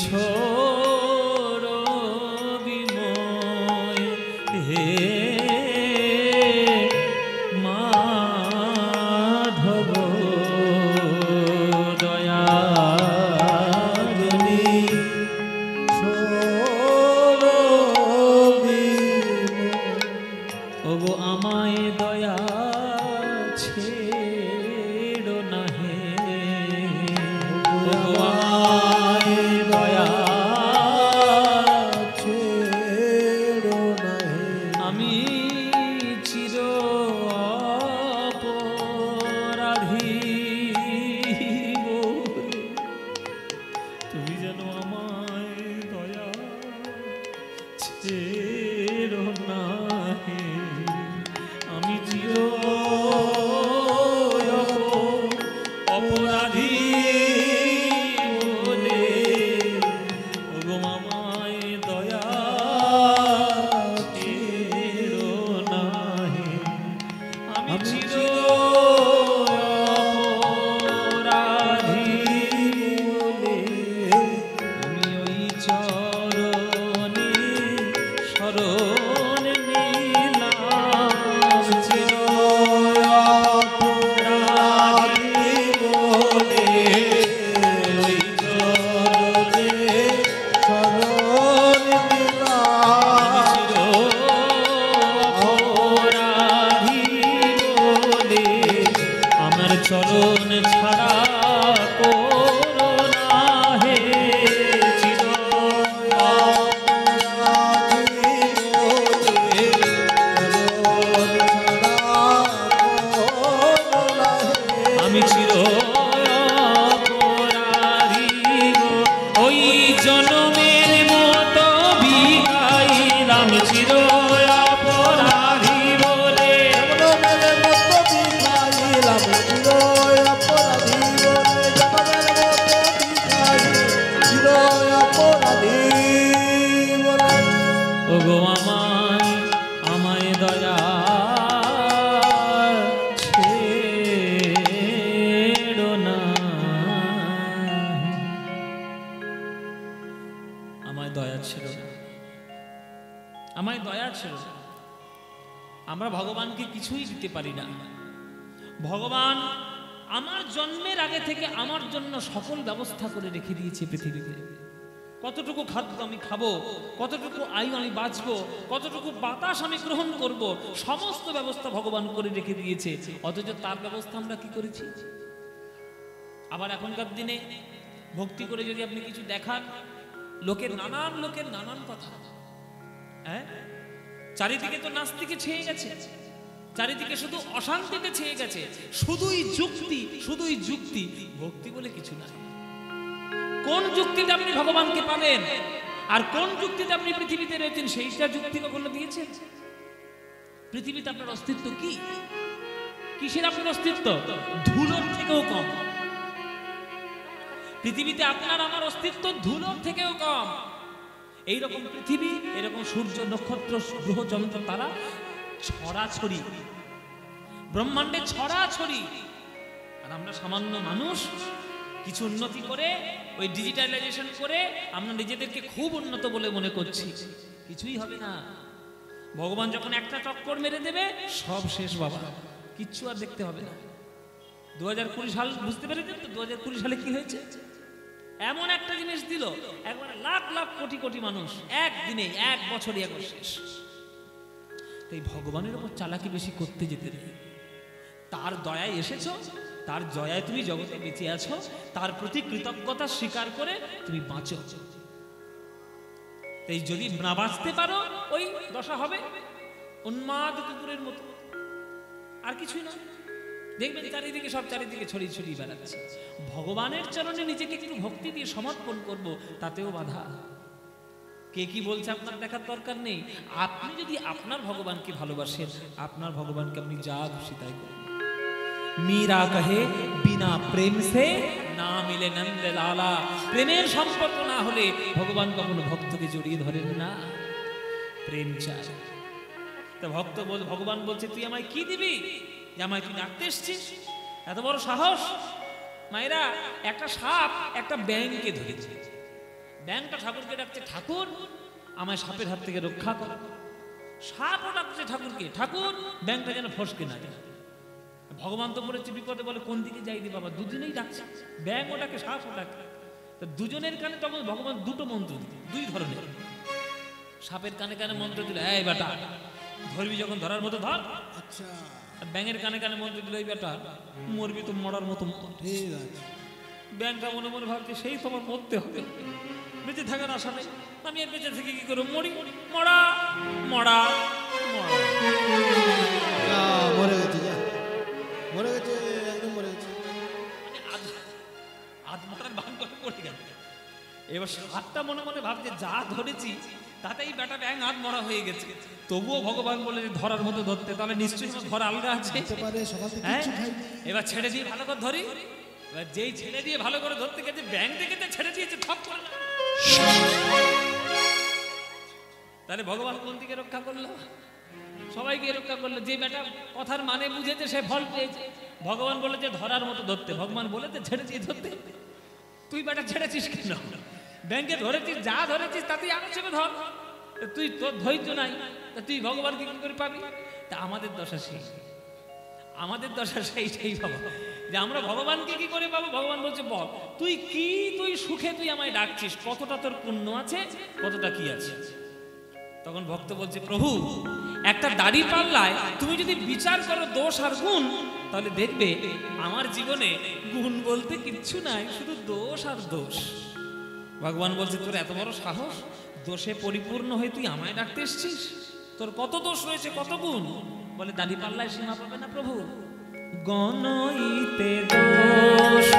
ছোড় বিময় হে মাধব দয়ারণী ওগো আমায় দয়া ছেড়ো না হে ওগো আমায় দয়া ছেড়ো না হে। আমি চির অপরাধী বলে তুমি যেন আমায় দয়া ছেড়ো না হে আমি চির অপরাধী বলে ওগো আমায় দয়া ছেড়ো না হে আমি চির অপরাধী বলে আমি ওই চরণে শরণ নিলাম চির অপরাধী বলে ওই চরণে শরণ নিলাম। চির অপরাধী বলে আমার চরণ ছাড়া করো না হে চির আমি চির অপরাধী গো, ওই জনমের মতো বিকাইলাম চির অপরাধী বলে ওগো আমায় দয়া ছেড়ো না আমায় দয়া ছেড়ো না আমায় দয়া ছেড়ো না আমরা ভগবানকে কিছুই দিতে পারি না ভগবান আমার জন্মের আগে থেকে আমার জন্য সকল ব্যবস্থা করে রেখে দিয়েছে পৃথিবীতে কতটুকু খাদ্য আমি খাবো কতটুকু আয়ু আমি বাঁচবো কতটুকু বাতাস আমি গ্রহণ করব সমস্ত ব্যবস্থা ভগবান করে রেখে দিয়েছে অথচ তার ব্যবস্থা আমরা কি করেছি আবার এখনকার দিনে ভক্তি করে যদি আপনি কিছু দেখান লোকের নানান কথা হ্যাঁ চারিদিকে তো নাস্তিকে ছেয়ে গেছে চারিদিকে শুধু অশান্তিতে ছেয়ে গেছে শুধুই যুক্তি ভক্তি বলে কিছু না কোন যুক্তিতে আপনি ভগবানকে পাবেন আর কোন যুক্তিতে আপনি পৃথিবীতে রয়েছেন সেইটা যুক্তি কখনো দিয়েছেন পৃথিবীতে আপনার অস্তিত্ব কি কিসের আপনার অস্তিত্ব ধুলোর থেকেও কম পৃথিবীতে আপনার আমার অস্তিত্ব ধুলোর থেকেও কম এইরকম পৃথিবী এরকম সূর্য নক্ষত্র গ্রহ যন্ত্র তারা ছড়াছড়ি ব্রহ্মাণ্ডে ছড়াছড়ি আর আমরা সামান্য মানুষ কিছু উন্নতি করে ওই ডিজিটালাইজেশন করে আমরা নিজেদেরকে খুব উন্নত বলে মনে করছি কিছুই হবে না ভগবান যখন একটা চক্কর মেরে দেবে সব শেষ বাবা কিচ্ছু আর দেখতে হবে না 2020 সাল বুঝতে পেরেছেন তো 2020 সালে কি হয়েছে এমন একটা জিনিস দিল একবার লাখ লাখ কোটি কোটি মানুষ একদিনে এক বছরই একবার শেষ তাই ভগবানের উপর চালাকি বেশি করতে যেতে নেই তার দয়ায় এসেছো তার দয়ায় তুমি জগতে বেঁচে আছো তার প্রতি কৃতজ্ঞতা স্বীকার করে তুমি বাঁচো তাই যদি না বাঁচতে পারো ওই দশা হবে উন্মাদ কুকুরের মতো আর কিছুই না দেখবেন চারিদিকে সব চারিদিকে ছড়িয়ে ছড়িয়ে বেড়াচ্ছে ভগবানের চরণে নিজেকে একটু ভক্তি দিয়ে সমর্পণ করব তাতেও বাধা কে কি বলছে আপনার দেখার দরকার নেই আপনি যদি আপনার ভগবানকে ভালোবাসেন আপনার ভগবানকে আপনি যা খুশি তাই করুন मीरा कहे बिना प्रेम से ना मिले नंद लाला प्रेमेर सम्पर्क ना होले भगवान कखनो भक्तके जड़िए धरेन ना प्रेम चाय तो भक्त बोल भगवान बोलছে তুই আমায় কি দিবি যে আমায় তুই ডাকতে এসেছিস এত বড় সাহস মায়েরা একটা সাপ একটা ব্যাঙকে ধরেছে ব্যাংটা ঠাকুরকে ডাকছে, ঠাকুর আমায় সাপের হাত থেকে রক্ষা করো। সাপও ডাকছে ঠাকুরকে, ঠাকুর ব্যাংটা যেন ফসকে না যায়। ভগবান তো বলেছে বিপদে, বলে কোন দিকে যাই দি বাবা, দুজনেই ডাকছে, ব্যাং ওটাকে সাপ ওটাকে। তো দুজনের কানে তখন ভগবান দুটো মন্ত্র দিল, দুই ধরনের। সাপের কানে কানে মন্ত্র দিল, এই বেটা ধরবি যখন ধরার মতো ধর। আচ্ছা আর ব্যাঙের কানে কানে মন্ত্র দিল, এই বেটা মরবি তো মরার মতো মর। ঠিক আছে। ব্যাংটা মনে মনে ভাবছে সেই তোমার মরতে হবে, বেঁচে থাকার আশা নেই, আমি আর বেঁচে থেকে কি করে মরি, মরা মরা মরা। যা, মরে গেছে, যা মরে গেছে, একদম মরে গেছে। মানে আধ মরার ভান করে পড়ে গেল। এবার সাতটা মনে মনে ভাবছে যা ধরেছি তাতেই বেটা ব্যাং আধ মরা হয়ে গেছে, তবুও ভগবান বলে যে ধরার মতো ধরতে, তাহলে নিশ্চয়ই আমার ধরা আলগা আছে। হতে পারে সকাল থেকে হ্যাঁ, কিছু খাইনি। এবার ছেড়ে দিয়ে ভালো করে ধরি। এবার যেই ছেড়ে দিয়ে ভালো করে ধরতে গেছে, ব্যাং দেখে ছেড়ে দিয়েছে থপ করে। তাহলে ভগবান কোন দিকে রক্ষা করলো? সবাইকে রক্ষা করলো। যে বেটা কথার মানে বুঝেছে সে ফল পেয়েছে। ভগবান বলে যে ধরার মতো ধরতে, ভগবান বলেছে ছেড়ে দিয়ে ধরতে। তুই বেটা ছেড়েছিস কেন? ব্যাংকে ধরেছিস, যা ধরেছিস তাতেই আরো চেপে ধর। তুই তোর ধৈর্য নাই, তা তুই ভগবানকে কি করে পাবি? তা আমাদের দশা সেই, আমাদের দশা সেই বাবা, যে আমরা ভগবানকে কি করে পাবো? ভগবান বলছে বল তুই কি, তুই সুখে তুই আমায় ডাকছিস, কতটা তোর পুণ্য আছে, কতটা কি আছে। তখন ভক্ত বলছে, প্রভু একটা দাড়ি পাল্লায় তুমি যদি বিচার করো দোষ আর গুণ, তাহলে দেখবে আমার জীবনে গুণ বলতে কিচ্ছু নাই, শুধু দোষ আর দোষ। ভগবান বলছে, তোর এত বড় সাহস, দোষে পরিপূর্ণ হয়ে তুই আমায় ডাকতে এসছিস? তোর কত দোষ রয়েছে, কত গুণ? বলে দাড়ি পাল্লায় সীমা পাবে না প্রভু। গণইতে দোষ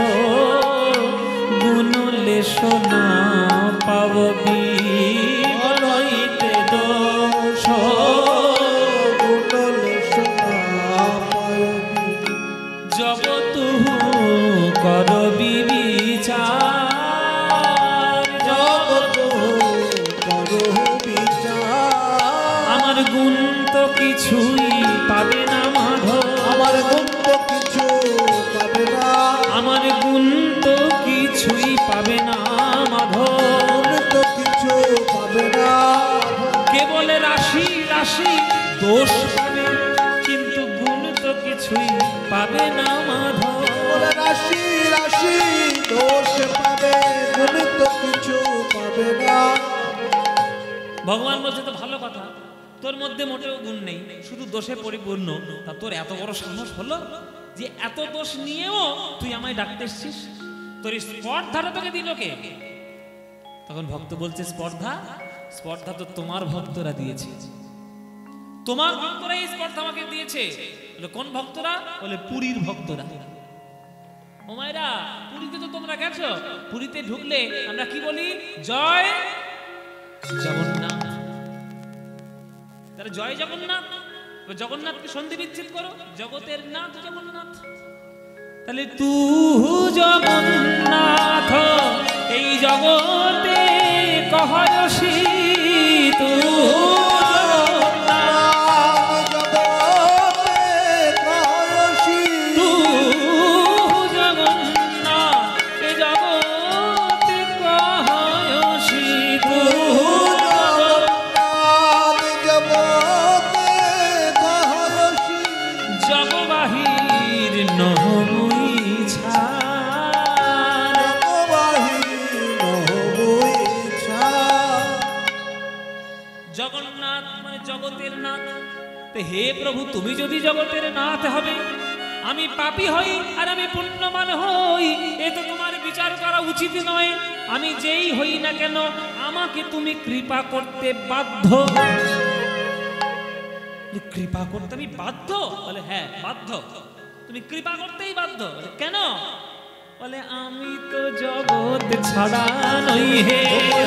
গুণ লেশ না পাববি, গণইতে দোষ গুণ লেশ না পাববি, জগৎ করবি বিচার, জগৎ করো বিচার। আমার গুণ তো কিছুই পাবে না মাধব, আমার গুণ তো কিছু পাবে না, আমার গুণ তো কিছুই পাবে না মাধব। গুণ তো কিছু পাবে না। কেবল রাশি রাশি দোষ পাবে, কিন্তু গুণ তো কিছুই পাবে না মাধব। বলে রাশি রাশি দোষ পাবে, গুণ তো কিছু পাবে না। ভগবান বলছে তো ভালো কথা, তোর মধ্যে মোটেও গুণ নেই, শুধু দোষে পরিপূর্ণ। তা তোর এত বড় সাহস হলো যে এত দোষ নিয়েও তুই আমায় ডাকতে এসছিস? তোর এই স্পর্ধাটা তোকে দিল কে? তখন ভক্ত বলছে, স্পর্ধা স্পর্ধা তো তোমার ভক্তরা দিয়েছে, তোমার ভক্তরা এই স্পর্ধা আমাকে দিয়েছে। বলে কোন ভক্তরা? বলে পুরীর ভক্তরা। ও মায়েরা, পুরীতে তো তোমরা গেছো, পুরীতে ঢুকলে আমরা কি বলি? জয় জগন্নাথ। তাহলে জয় জগন্নাথ, জগন্নাথকে সন্ধি বিচ্ছেদ করো, জগতের নাথ জগন্নাথ। তাহলে তু জগন্নাথ এই জগতে কহয়সি, তু জগন্নাথ মানে জগতের নাথ। হে প্রভু, তুমি যদি জগতের নাথ হবে, আমি পাপী হই আর আমি পুণ্যবান হই, এ তো তোমার বিচার করা উচিত নয়। আমি যেই হই না কেন, আমাকে তুমি কৃপা করতে বাধ্য। কৃপা করতে আমি বাধ্য? বলে হ্যাঁ বাধ্য, তুমি কৃপা করতেই বাধ্য। কেন? বলে আমি তো জগৎ ছাড়া নই হে,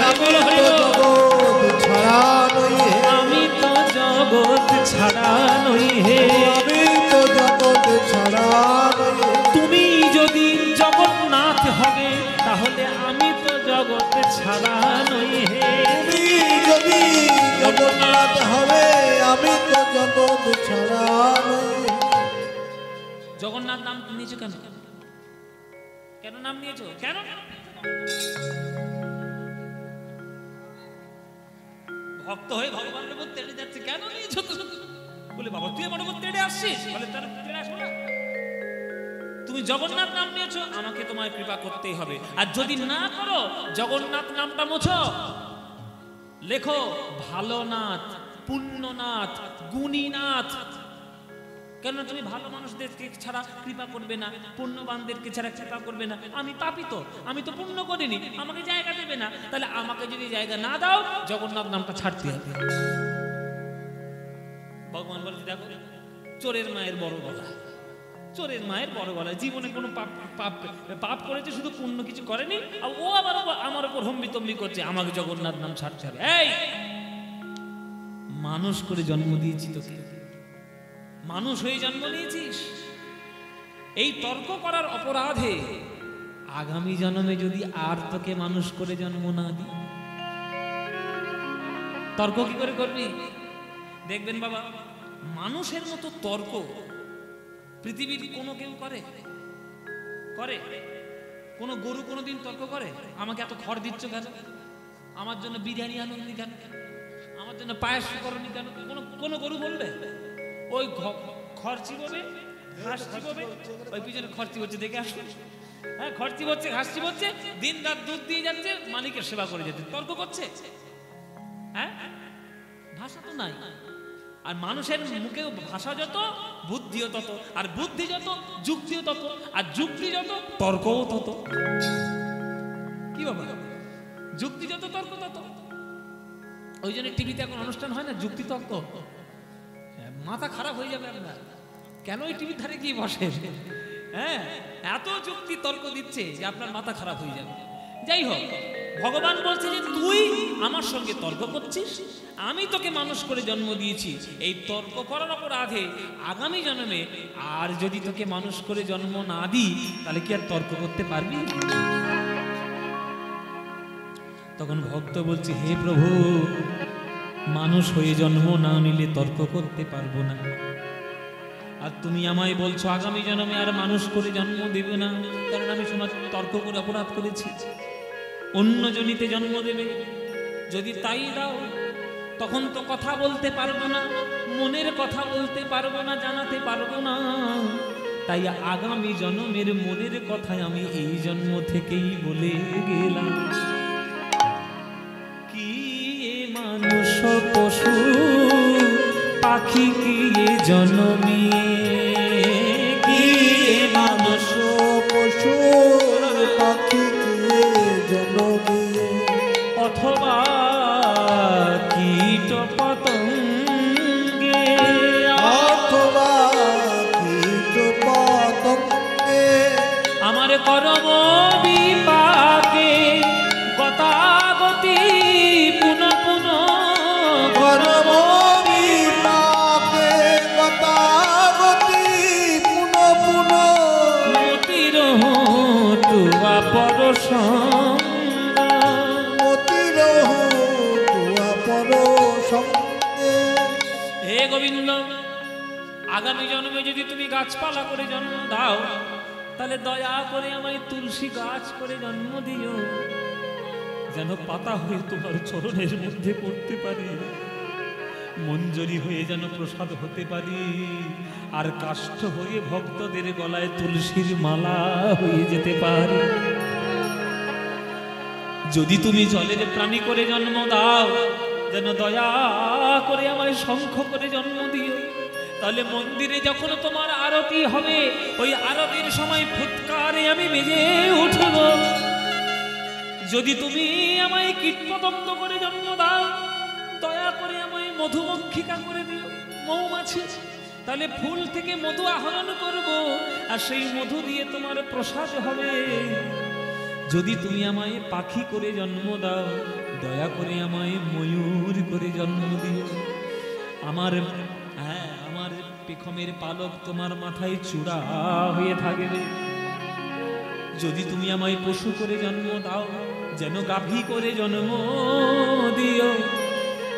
আমি তো জগৎ ছাড়া নই হে, আমি তো জগৎ ছাড়া নই। তুমি যদি জগন্নাথ হবে, তাহলে আমি তো জগৎ ছাড়া নই হে। তুমি যদি জগন্নাথ হবে, আমি তো জগৎ ছাড়া নই। জগন্নাথ নাম নিয়েছো কেন? কেন নাম নিয়েছো? কেন? ভক্ত হয়ে ভগবানের উপর তেড়ে যাচ্ছে, কেন নিয়েছো তো? বলে বাবা তুই আমার উপর তেড়ে আসছিস? বলে তার তেড়ে আসবো না, তুমি জগন্নাথ নাম নিয়েছো, আমাকে তোমায় কৃপা করতেই হবে। আর যদি না করো, জগন্নাথ নামটা মোছো, লেখো ভালো নাথ, পুণ্যনাথ, গুণীনাথ। কেন তুমি ভালো মানুষদেরকে ছাড়া কৃপা করবে না, পুণ্যবানদেরকে ছাড়া কৃপা করবে না? আমি পাপী তো, আমি তো পুণ্য করিনি, আমাকে জায়গা দেবে না। তাহলে আমাকে যদি জায়গা না দাও, জগন্নাথ নামটা ছাড়তে হবে। ভগবান বলছে দেখো, চোরের মায়ের বড় গলা, চোরের মায়ের বড় গলা, জীবনে কোনো পাপ করেছে, শুধু পুণ্য কিছু করেনি, আর ও আবার আমার উপর হম্বিতম্বি করছে, আমাকে জগন্নাথ নাম ছাড়তে হবে। এই মানুষ করে জন্ম দিয়েছি তোকে, মানুষ হয়ে জন্ম নিয়েছিস, এই তর্ক করার অপরাধে আগামী জন্মে যদি আর তোকে মানুষ করে জন্ম না দিই, তর্ক কি করে করবি? দেখবেন বাবা, মানুষের মতো তর্ক পৃথিবীর কোনো কেউ করে? করে? কোন গরু কোনোদিন তর্ক করে? আমাকে এত খড় দিচ্ছ কেন, আমার জন্য বিরিয়ানি আনন্দি কেন, আমার জন্য পায়েস করনি কেন? কোনো গরু বলবে? ওই খড় চিবোবে, ঘাস চিবোবে, ওই পিছনে খড় চিবোচ্ছে, দেখে আসবে। হ্যাঁ, খড় চিবোচ্ছে, ঘাস চিবোচ্ছে, দিন রাত দুধ দিয়ে যাচ্ছে, মালিকের সেবা করে যাচ্ছে, তর্ক করছে। হ্যাঁ, ভাষা তো নাই। আর মানুষের মুখে ভাষা যত, বুদ্ধিও তত, আর বুদ্ধি যত, যুক্তিও তত, আর যুক্তি যত, তর্কও তত। কি বাবা, যুক্তি যত, তর্ক তত। ওই জন্য টিভিতে এখন অনুষ্ঠান হয় না, যুক্তি তর্ক। মাথা খারাপ হয়ে যাবে আপনার, কেন ওই টিভির ধারে গিয়ে বসে? হ্যাঁ, এত যুক্তি তর্ক দিচ্ছে যে আপনার মাথা খারাপ হয়ে যাবে। যাই হোক, ভগবান বলছে যে তুই আমার সঙ্গে তর্ক করছিস, আমি তোকে মানুষ করে জন্ম দিয়েছি, এই তর্ক করার অপরাধে আগামী জন্মে আর যদি তোকে মানুষ করে জন্ম না দিই, তাহলে কি আর তর্ক করতে পারবি? তখন ভক্ত বলছে, হে প্রভু, মানুষ হয়ে জন্ম না নিলে তর্ক করতে পারবো না, আর তুমি আমায় বলছো আগামী জন্মে আর মানুষ করে জন্ম দেবে না, কারণ আমি সমাজ তর্ক করে অপরাধ করেছি, অন্য জনিতে জন্ম দেবে। যদি তাই দাও, তখন তো কথা বলতে পারবো না, মনের কথা বলতে পারবো না, জানাতে পারবো না। তাই আগামী জন্মের মনের কথা আমি এই জন্ম থেকেই বলে গেলাম। কি মানুষ পশু পাখি কি জন্মিয়ে, কি মানুষ পশু পাখি কি জন্মিয়ে, অথবা কীট পতঙ্গে, অথবা কীট পতঙ্গে, আমার কর্ম বিপাকে গতাগতি পুনঃ পুনঃ, কর্ম বিপাকে গতাগতি পুনঃ পুনঃ, মতির টুয়া পরসঙ্গ, মতির টুয়া পরসঙ্গে। হে গোবিন্দ, আগামী জন্মে যদি তুমি গাছপালা করে জন্ম দাও, তাহলে দয়া করে আমায় তুলসী গাছ করে জন্ম দিও, যেন পাতা হয়ে তোমার চরণের মধ্যে পড়তে পারি, মঞ্জরি হয়ে যেন প্রসাদ হতে পারি, আর কাষ্ঠ হয়ে ভক্তদের গলায় তুলসীর মালা হয়ে যেতে পারি। যদি তুমি জলের প্রাণী করে জন্ম দাও, যেন দয়া করে আমায় শঙ্খ করে জন্ম দিও, তাহলে মন্দিরে যখন তোমার আরতি হবে, ওই আরতির সময় ফুৎকারে আমি বেজে উঠব। যদি তুমি আমায় কীটপতঙ্গ করে জন্ম দাও, দয়া করে আমায় মধুমক্ষিকা করে দিও, মৌমাছি, তাহলে ফুল থেকে মধু আহরণ করব, আর সেই মধু দিয়ে তোমার প্রসাদ হবে। যদি তুমি আমায় পাখি করে জন্ম দাও, দয়া করে আমায় ময়ূর করে জন্ম দিও, আমার আমার পেখমের পালক তোমার মাথায় চূড়া হয়ে থাকবে। যদি তুমি আমায় পশু করে জন্ম দাও, যেন গাভী করে জন্ম দিও,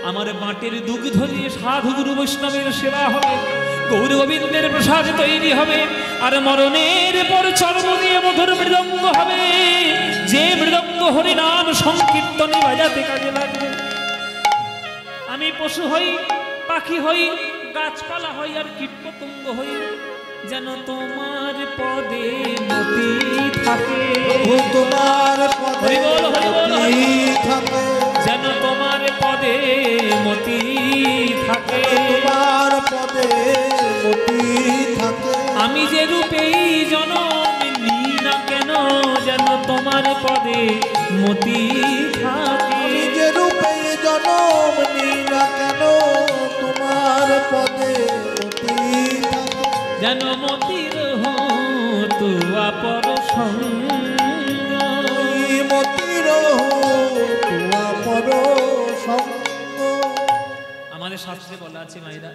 আমার বাটের দুগ্ধ দিয়ে সাধু গুরু বৈষ্ণবের সেবা হবে, গৌর গোবিন্দের প্রসাদ তৈরি হবে, আর মরণের পর চর্ম দিয়ে মধুর মৃদঙ্গ হবে, যে মৃদঙ্গ হরিনাম সংকীর্তনে বাজাতে কাজে লাগবে। আমি পশু হই, পাখি হই, গাছপালা হই আর কীটপতঙ্গ হই, যেন তোমার পদে মতি থাকে। তোমার পদে মতি থাকে, যেন তোমার পদে মতি থাকে, তোমার পদে মতি থাকে। আমি যে রূপেই জনম নিই না কেন, যেন তোমার পদে মতি থাকে। আমি যে রূপেই জনম নিই না কেন, তোমার পদে মতি থাকে। যেন মতির তুয়া পর সঙ্গ, মতির তুয়া পর সঙ্গ। আমাদের শাস্ত্রে বলা আছে মায়েরা,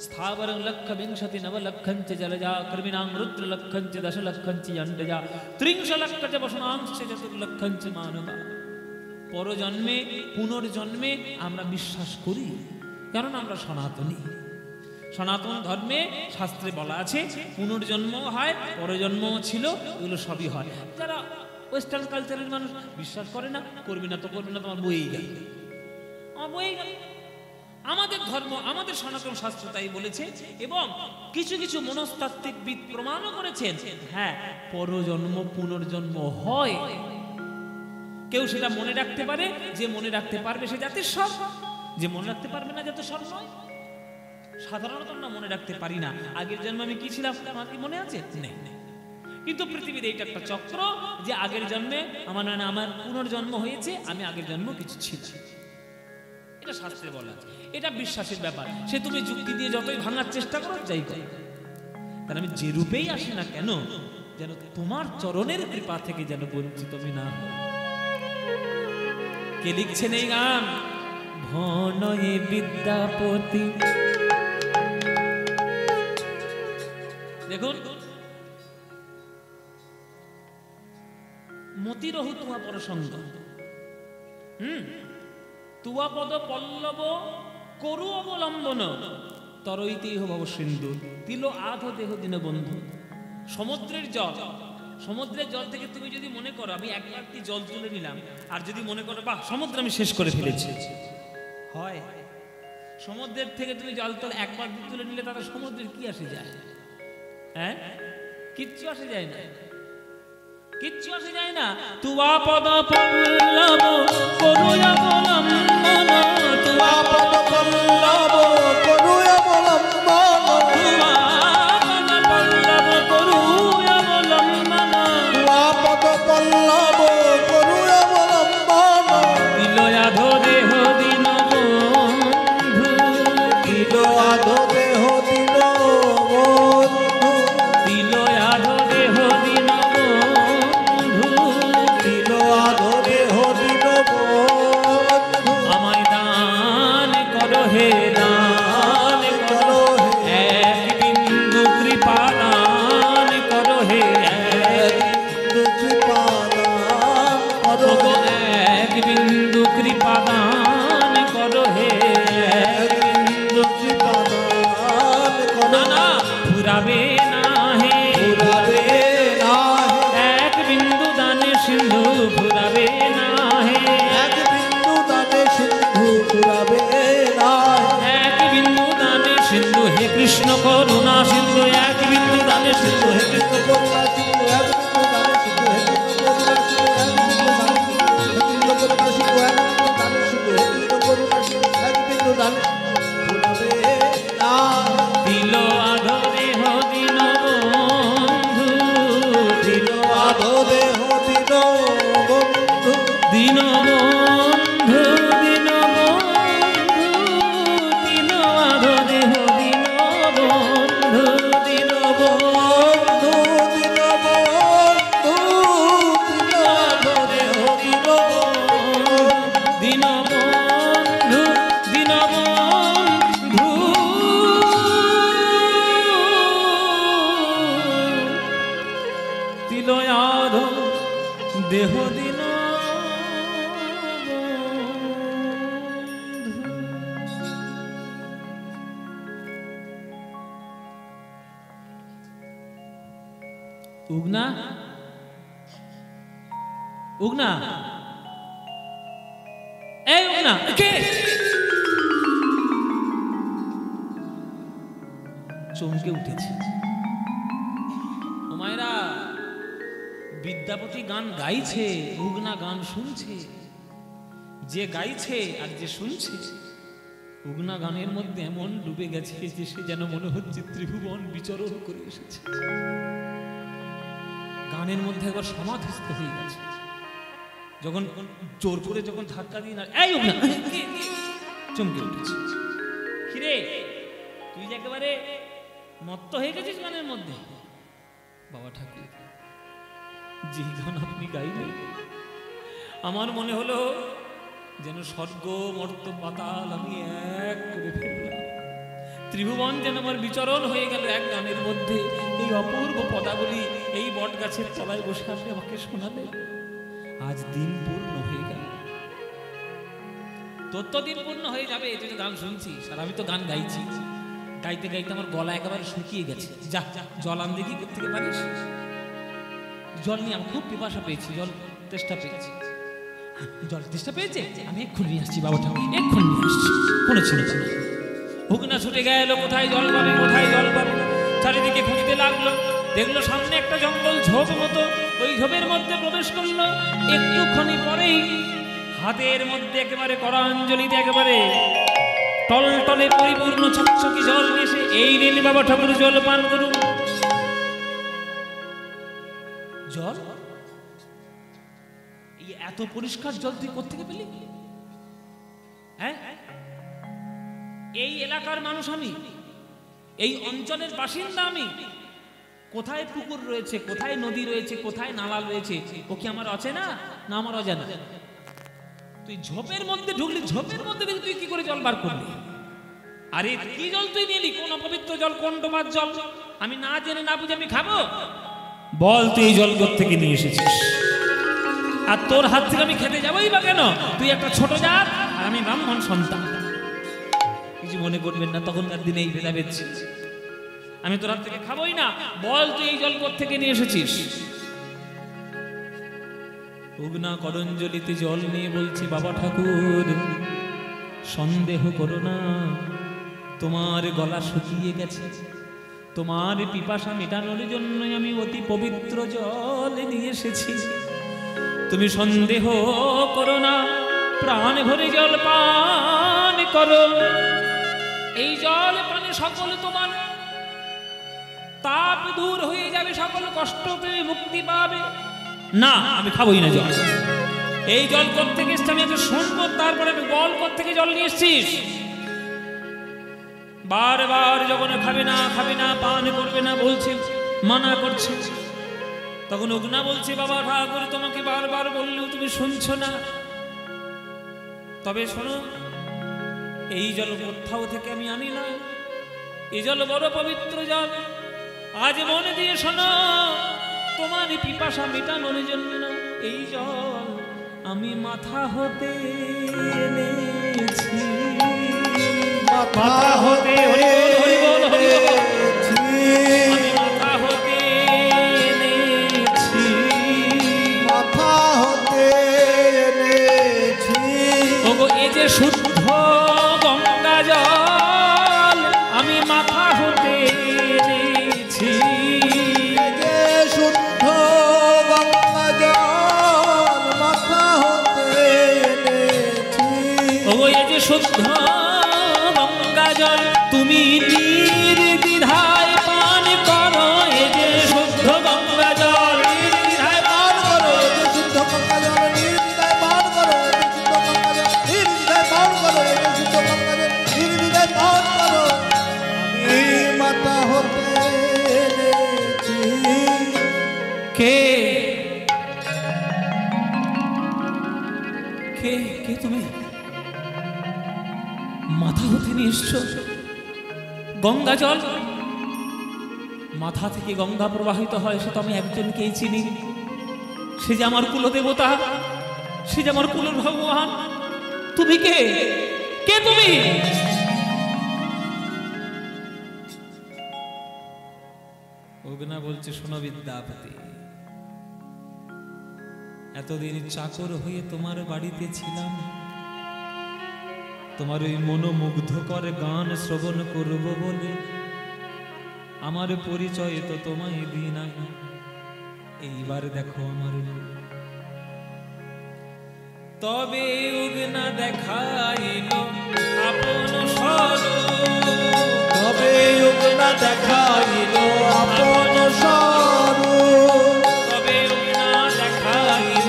স্থাবরং লক্ষ বিংশতি নব লক্ষঞ্চ জলজা কর্মিণাং রুদ্র লক্ষঞ্চ দশ লক্ষঞ্চ অন্ডজা ত্রিংশ লক্ষচ বসনাংশ চতুর্লক্ষঞ্চ মানবা। পরজন্মে পুনর্জন্মে আমরা বিশ্বাস করি, কারণ আমরা সনাতনী। সনাতন ধর্মে শাস্ত্রে বলা আছে পুনর্জন্ম হয়, পরজন্মও ছিল, এগুলো সবই হয়। যারা ওয়েস্টার্ন কালচারের মানুষ বিশ্বাস করে না, করবি না তো করবি না, তোমার বইয়েই গেল, আমার বইয়েই গেল। আমাদের ধর্ম, আমাদের সনাতন শাস্ত্র তাই বলেছে। এবং কিছু কিছু মনস্তাত্ত্বিকবিদ প্রমাণও করেছেন, হ্যাঁ পরজন্ম পুনর্জন্ম হয়। কেউ সেটা মনে রাখতে পারে, যে মনে রাখতে পারবে সে জাতির সব, যে মনে রাখতে পারবে না জাতির সব নয়। সাধারণত আমরা মনে রাখতে পারি না আগের জন্ম আমি কি ছিলাম, আমার কি মনে আছে? নেই। কিন্তু পৃথিবীতে এটা একটা চক্র, যে আগের জন্মে আমার পুনর্জন্ম হয়েছে, আমি আগের জন্ম কিছু ছিল। এটা শাস্ত্রে বলা আছে, এটা বিশ্বাসের ব্যাপার। সে তুমি যুক্তি দিয়ে যতই ভাঙার চেষ্টা করো, যাই করো, কারণ আমি যে রূপেই আসি না কেন, যেন তোমার চরণের কৃপা থেকে যেন বঞ্চিত আমি না হই। কে লিখছেন এই গান? ভনয়ে বিদ্যাপতি। দেখুন, মতিরহু তুয়া পরসঙ্গ, তুয়া পদ পল্লব করু অবলম্বন, তরৈতেই ভব সিন্ধু তিল আধ দেহ দিন বন্ধু। সমুদ্রের জল, সমুদ্রের জল থেকে তুমি যদি মনে করো আমি এক বালতি জল তুলে নিলাম, আর যদি মনে করো বাহ সমুদ্র আমি শেষ করে ফেলেছি, হয়? সমুদ্রের থেকে তুমি জল তুলে এক বালতি তুলে নিলে তারা সমুদ্রের কি আসে যায়? হ্যাঁ, কিচ্ছু আসে যায় না, কিচ্ছু আসে যায় না। তুয়া পদ পল্লব করু অবলম্বন, তুয়া পদ পল্লব করু অবলম্বন, তুয়া পদ পল্লব করু অবলম্বন, তুয়া পদ পল্লব করু অবলম্বন। দিল আধো দেহ দিন বন্ধু, দিল আধো দেহ দিন বন্ধু, দিল আধো দেহ দিন বন্ধু, দিল আধো দেহ দিন বন্ধু। আমায় দান করো হে, দান করো হে, এক বিন্দু কৃপা দান করো হে, কৃপা দান করো, এক বিন্দু কৃপা দান করো হে, কৃপা দান করো। না না ফুরাবে না হে, ফুরাবে না হে, এক বিন্দু দানে সিন্ধু ফুরাবে না হে, এক বিন্দু দানে সিন্ধু ফুরাবে না হে। এক বিন্দু দানে সিন্ধু হে কৃষ্ণ করুণা সিন্ধু, এক বিন্দু দানে সিন্ধু হে কৃষ্ণ করুণা সিন্ধু, এক বিন্দু দানে সিন্ধু, হে কৃষ্ণ করুণা সিন্ধু, এক বিন্দু দানে সিন্ধু, হে কৃষ্ণ করুণা সিন্ধু, এক বিন্দু দানে সিন্ধু, এক বিন্দু দানে ফুরাবে না হে। দিল আধো দেহ দিন বন্ধু, দিল আধো দেহ দিন বন্ধু, দিন বন্ধু, দিন বন্ধু, দিন আধো দেহ দিন বন্ধু, দিন বন্ধু দিন বন্ধু, দিন আধো দেহ দিন বন্ধু। দিন বন্ধু, দিন বন্ধু, দিল আধো দেহ দিন উগনা, উগনা, এই উগনা কে? চমকে উঠেছে। ও মায়েরা, বিদ্যাপতি গান গাইছে, উগনা গান শুনছে। যে গাইছে আর যে শুনছে, উগনা গানের মধ্যে এমন ডুবে গেছে যে সে যেন মনে হচ্ছে ত্রিভুবন বিচরণ করে এসেছে। গানের মধ্যে একবার সমাধিস্থ হয়ে গেছে। যখন জোর করে যখন ধাক্কা দিয়ে না, এই উগনা, চমকে উঠেছে। কিরে, তুই যে একেবারে মত্ত হয়ে গেছিস গানের মধ্যে। বাবা ঠাকুর, যে গান আপনি গাইলেন আমার মনে হলো যেন স্বর্গ মর্ত পাতাল আমি এক করে ফেললাম। ত্রিভুবন যেন আমার বিচরণ হয়ে গেল এক গানের মধ্যে। এই অপূর্ব পদাবলী এই বট গাছের তলায় বসে আপনি আমাকে শোনালেন। আজ দিন পূর্ণ হয়ে গেল। তোর তো দিন পূর্ণ হয়ে যাবে, তুই তো গান শুনছিস আর আমি তো গান গাইছি। গাইতে গাইতে আমার গলা একেবারে শুকিয়ে গেছে। যা জল আন দেখি থেকে পারিস। জল নিয়ে আমি খুব পিপাসা পেয়েছি, জল তেষ্টা পেয়েছি। জল তেষ্টা পেয়েছে, আমি এক্ষুনি নিয়ে আসছি বাবা ঠাকুর, এক্ষুনি নিয়ে আসছি। কোনো ছিল না। হুকনা ছুটে গেল, কোথায় জল পাবে, কোথায় জল পাবে। চারিদিকে খুঁজতে লাগলো, দেখলো সামনে একটা জঙ্গল ঝোপ মতো। ওই ঝোপের মধ্যে প্রবেশ করলো। একটুখানি পরেই হাতের মধ্যে একেবারে করাঞ্জলিতে একেবারে টলটলে পরিপূর্ণ চকচকি জল এসে, এই নিন বাবা ঠাকুর জল পান করুন। জল, এই এত পরিষ্কার জল তুই কোত্থেকে পেলি? হ্যাঁ, এই এলাকার মানুষ আমি, এই অঞ্চলের বাসিন্দা আমি। কোথায় পুকুর রয়েছে, কোথায় নদী রয়েছে, কোথায় নালা রয়েছে, ও কি আমার অচেনা না আমার অজানা? তুই ঝোপের মধ্যে ঢুকলি, ঝোপের মধ্যে দেখি তুই কি করে জল বার করলি? আরে কি জল তুই নিলি? কোন অপবিত্র জল, কোন ডোবার জল? আমি না জেনে না বুঝে আমি খাবো? বল তুই এই জল থেকে নিয়ে এসেছিস, আর তোর হাত থেকে আমি খেতে যাবোই বা কেন? তুই একটা ছোট জাত আর আমি ব্রাহ্মণ সন্তান। কিছু মনে করবেন না, তখনকার দিনে এই ভেদাভেদ ছিল। আমি তোর হাত থেকে খাবোই না। বল তুই এই জল থেকে নিয়ে এসেছিস? উগনা করঞ্জলিতে জল নিয়ে বলছি, বাবা ঠাকুর সন্দেহ করো না, তোমার গলা শুকিয়ে গেছে। তোমার পিপাসা মেটানোর জন্য আমি অতি পবিত্র জল নিয়ে এসেছি। তুমি সন্দেহ করো না, প্রাণ ভরে জল পান করো। এই জল পানে সকল তোমার তাপ দূর হয়ে যাবে, সকল কষ্ট পেয়ে মুক্তি পাবে। না, আমি খাবোই না জল। এই জল কোত্থেকে এসছে আমি একটু শুনবো, তারপরে আমি বল কোত্থেকে জল নিয়ে এসছিস। বারবার যখন খাবে না খাবে না, পান করবে না বলছে, মানা করছে, তখন উগনা বলছে, বাবা ঠাকুর তোমাকে বারবার বললেও তুমি শুনছো না। তবে শোনো, এই জল কোথাও থেকে আমি আনি না, এই জল বড় পবিত্র জল। আজ মনে দিয়ে শোনো, তোমার পিপাসা মেটানোর জন্য এই জল আমি মাথা হতে এনেছি। মাথা হতে মাথা হতে এনেছি, মাথা হতে এনেছি। ওগো এ যে শুদ্ধ গঙ্গা জল আমি মাথা হতে এনেছি। যে শুদ্ধ গঙ্গা জল মাথা হতে এনেছি। ওগো এ যে শুদ্ধ গঙ্গা জল তুমি নির্দ্বিধায় পান করো। এ যে শুদ্ধ গঙ্গা জল নির্দ্বিধায় পান করো। এ যে শুদ্ধ গঙ্গা জল নির্দ্বিধায় পান করো। এ যে শুদ্ধ গঙ্গা জল নির্দ্বিধায় পান করো। এ যে শুদ্ধ গঙ্গা জল নির্দ্বিধায় পান করো। আমি মাথা হতে এনেছি। কে কে কে তুমি? মাথা হতে নিয়ে এসছো গঙ্গা জল? মাথা থেকে গঙ্গা প্রবাহিত হয়, সে তো আমি একজনকেই চিনি। সে যে আমার কুলদেবতা, সে যে আমার কুলের ভগবান। তুমি কে? কে তুমি? উগনা বলছে, শোনো বিদ্যাপতি, এতদিন চাকর হয়ে তোমার বাড়িতে ছিলাম, তোমার ওই মনোমুগ্ধকর গান শ্রবণ করব বলে আমার পরিচয় তো তোমায় দিই নাই, এইবার দেখো আমার রূপ। তবে উগনা দেখাইল আপন স্বরূপ, তবে উগনা দেখাইল আপন স্বরূপ, তবে উগনা দেখাইল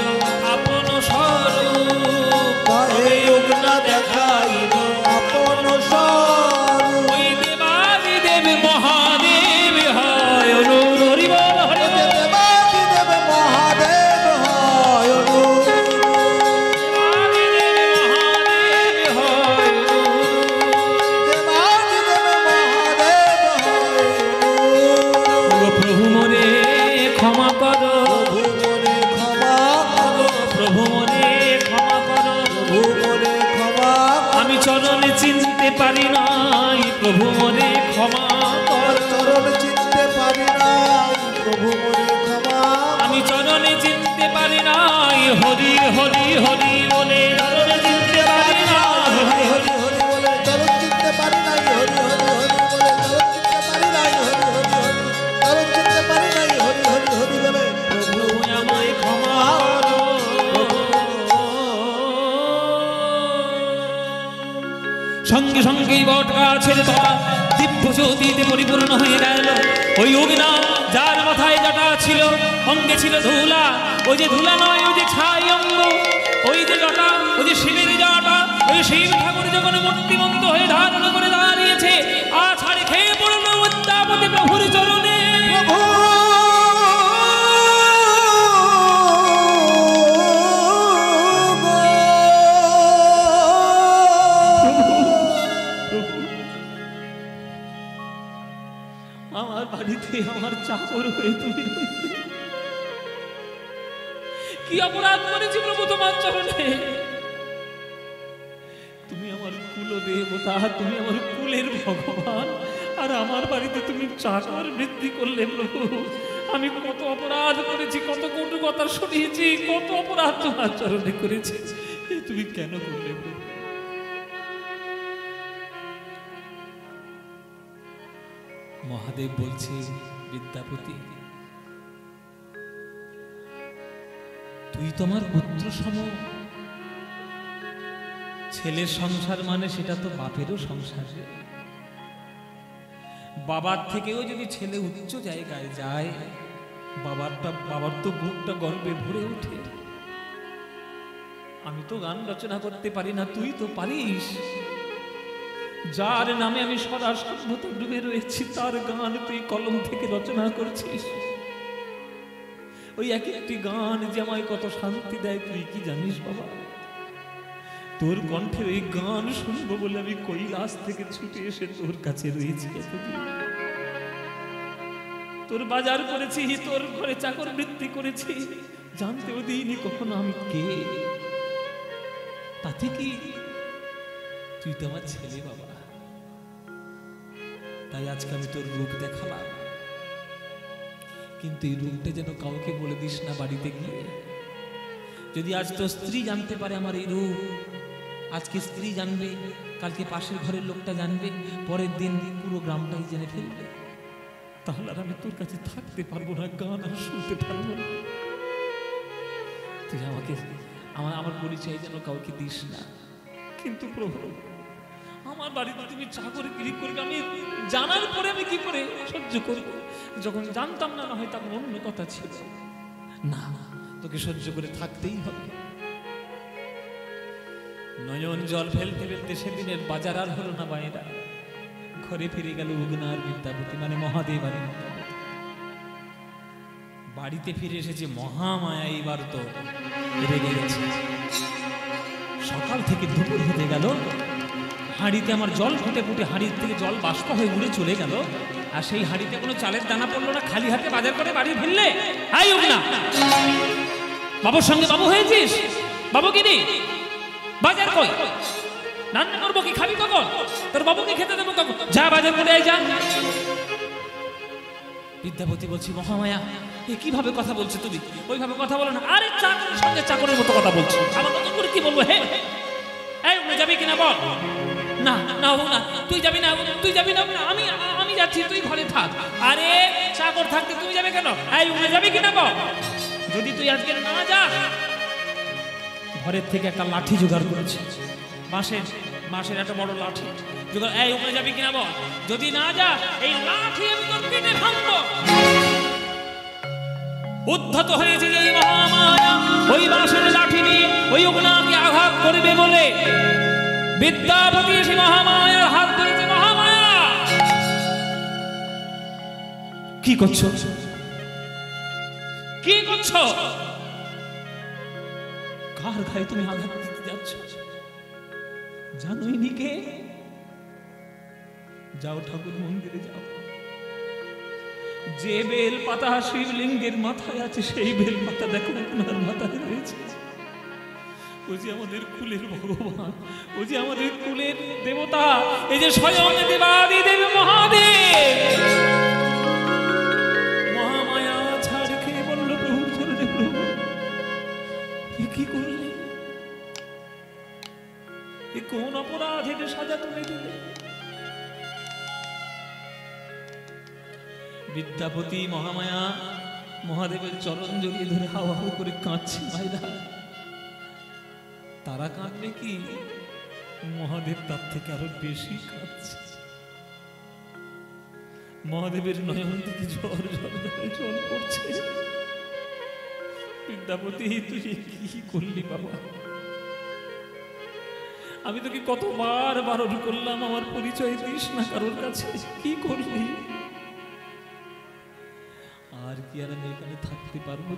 আপন স্বরূপ, তবে উগনা দেখাইল আপন স্বরূপ। ওই দেবাদি দেব মহাদেব হয় অনুর হরি বল হরি বল। দেবাদিদেব মহাদেব হয় অনুর, দেবাদিদেব মহাদেব হয় অনুর। দেবাদিদেব মহাদেব হয় অনুর। ও প্রভু মোরে ক্ষমা করো, প্রভু মোরে ক্ষমা করো, প্রভু মোরে ক্ষমা করো, প্রভু মোরে ক্ষমা করো। আমি চরণে চিনতে পারি নাই, প্রভু মোরে ক্ষমা কর। চরণ চিনতে পারি নাই, প্রভু মোরে ক্ষমা করো। আমি চরণে চিনতে পারি নাই, হরি হরি হরি বলে চরণে চিনতে পারি নাই, হরি হরি। হরি বলে চরণ চিনতে পারি নাই, হরি হরি হরি বলে চরণ চিনতে পারি নাই, হরি হরি হরি চরণ চিনতে পারি নাই, হরি হরি হরি বলে প্রভু প্রভু আমায় ক্ষমা করো। সঙ্গে সঙ্গেই বট গাছের তলা দিব্য জ্যোতিতে পরিপূর্ণ হয়ে গেল। ওই অগ্না যার মাথায় জটা ছিল, অঙ্গে ছিল ধুলা, ওই যে ধুলা নয়, ওই যে ছাই অঙ্গ, ওই যে জটা, ওই যে শিবের জটা, ওই শিব ঠাকুর যখন মূর্তিমন্ত হয়ে ধারণ করে দাঁড়িয়েছে, আছাড়ে খেয়ে পড়ল বিদ্যাপতি প্রভুর চরণে। প্রভু আমার বাড়িতে আমার চাকর হয়ে তুমি রইলে। কি অপরাধ করেছি প্রভু তোমার চরণে? তুমি আমার কুল দেবতা, তুমি আমার কুলের ভগবান, আর আমার বাড়িতে তুমি চাকর বৃদ্ধি করলে প্রভু। আমি কত অপরাধ করেছি, কত কটু কথা শুনিয়েছি, কত অপরাধ তোমার চরণে করেছি, তুমি কেন করলে প্রভু? মহাদেব বলছে, বিদ্যাপতি তুই তোমার পুত্র সম, ছেলের সংসার মানে সেটা তো বাপেরও সংসার। বাবার থেকেও যদি ছেলে উচ্চ জায়গায় যায়, বাবার তো বুকটা গর্বে ভরে ওঠে। আমি তো গান রচনা করতে পারি না, তুই তো পারিস। যার নামে আমি সদা সর্বদা ডুবে রয়েছি, তার গান তুই কলম থেকে রচনা করছিস। ওই এক একটি গান যে আমায় কত শান্তি দেয় তুই কি জানিস বাবা? তোর কণ্ঠের এই গান শুনবো বলে আমি কৈলাস থেকে ছুটে এসে তোর কাছে রয়েছি এতদিন। তোর বাজার করেছি, তোর ঘরে চাকর বৃত্তি করেছি, জানতেও দিইনি কখনো আমি কে। তাতে কি, তুই তো আমার ছেলে বাবা। তাই আজকে আমি তোর রূপ দেখালাম, কিন্তু এই রূপটা যেন কাউকে বলে দিস না বাড়িতে গিয়ে। যদি আজ তোর স্ত্রী জানতে পারে আমার এই রূপ, আজকে স্ত্রী জানবে, কালকে পাশের ঘরের লোকটা জানবে, পরের দিন পুরো গ্রামটাই জেনে ফেলবে, তাহলে আর আমি তোর কাছে থাকতে পারবো না, গান আর শুনতে পারবো না। তুই আমাকে আমার পরিচয় যেন কাউকে দিস না। কিন্তু প্রভু, আমার বাড়িতে তুমি চাকরিগিরি করবে, আমি জানার পরে আমি কি করে সহ্য করবো? যখন জানতাম না, না হয় তখন অন্য কথা ছিল। না, তোকে সহ্য করে থাকতেই হবে। নয়ন জল ফেলতে ফেলতে সেদিনের বাজার আর হলো না বাইরা। ঘরে ফিরে গেল উগনার বিদ্যাপতি, মানে মহাদেব আর বিদ্যাপতি। বাড়িতে ফিরে এসেছে মহামায়া, এইবার তো রেগে গেছে। সকাল থেকে দুপুর হতে গেল, হাঁড়িতে আমার জল ফুটে ফুটে হাঁড়ির থেকে জল বাষ্প হয়ে উড়ে চলে গেল, আর সেই হাঁড়িতে কোনো চালের দানা পড়লো না। খালি হাতে বাজার করে বাড়ি ফিরলে, হাই উগনা, বাবুর সঙ্গে বাবু হয়েছিস? বাবু কি নেই? বাজার কই? রান্না করবো কি, খাবি কখন? তোর বাবুকে খেতে দেবো কখন? যা বাজার করে যা। বিদ্যাপতি বলছি, মহামায়া এ কিভাবে কথা বলছো তুমি? ওইভাবে কথা বলো না। আরে চাকরের সঙ্গে চাকরের মতো কথা বলছো, আমার মতো করে কি বলবো? হে এই যাবি কিনা বল। না না ও না, তুই যাবি না, তুই যাবি না, আমি যাচ্ছি, তুই ঘরে থাক। আরে চাকর থাকতে তুমি যাবে কেন? এই উঠে যাবে কিনা বল? যদি তুই আজকে না যাস, ঘরের থেকে একটা লাঠি জোগাড় করেছি, বাঁশের একটা বড় লাঠি জোগাড়। এই ওখানে যাবি কিনা বল? যদি না যা, এই লাঠি আমি তোর কেটে ভাঙবো। উদ্ধত হয়েছে যে মহামায়া ওই বাঁশের লাঠি নিয়ে ওই ওগনাকে আঘাত করবে বলে বিদ্যাপতি এসে মহামায়ার হাত ধরেছে। মহামায়া, কি করছো? কি করছো? কার গায়ে তুমি আঘাত দিতে যাচ্ছ? জানোই নি কে? যাও ঠাকুর মন্দিরে যাও, যে বেল পাতা শিবলিঙ্গের মাথায় আছে সেই বেল পাতা দেখো ওনার মাথায় রয়েছে। ও যে আমাদের কুলের ভগবান, ও যে আমাদের কুলের দেবতা, এই যে স্বয়ং দেবাদিদেব মহাদেব। মহামায়া ছাড় খেয়ে বলল, প্রভুর চরণে প্রভু, কি করলে? এ কোন অপরাধের সাজা তুমি দিলে? বিদ্যাপতি মহামায়া মহাদেবের চরণ জড়িয়ে ধরে হাওয়া হাওয়া করে কাঁদছে। ভাইরা, তারা কাঁদবে কি, মহাদেব তার থেকে আরো বেশি কাঁদছে। মহাদেবের নয়ন থেকে ঝড় জল পড়ছে। বিদ্যাপতি, তুই কি করলি বাবা? আমি তোকে কতবার বারণ করলাম আমার পরিচয় দিস না কারোর কাছে, কি করলি? আর কি আর আমি এখানে থাকতে পারবো?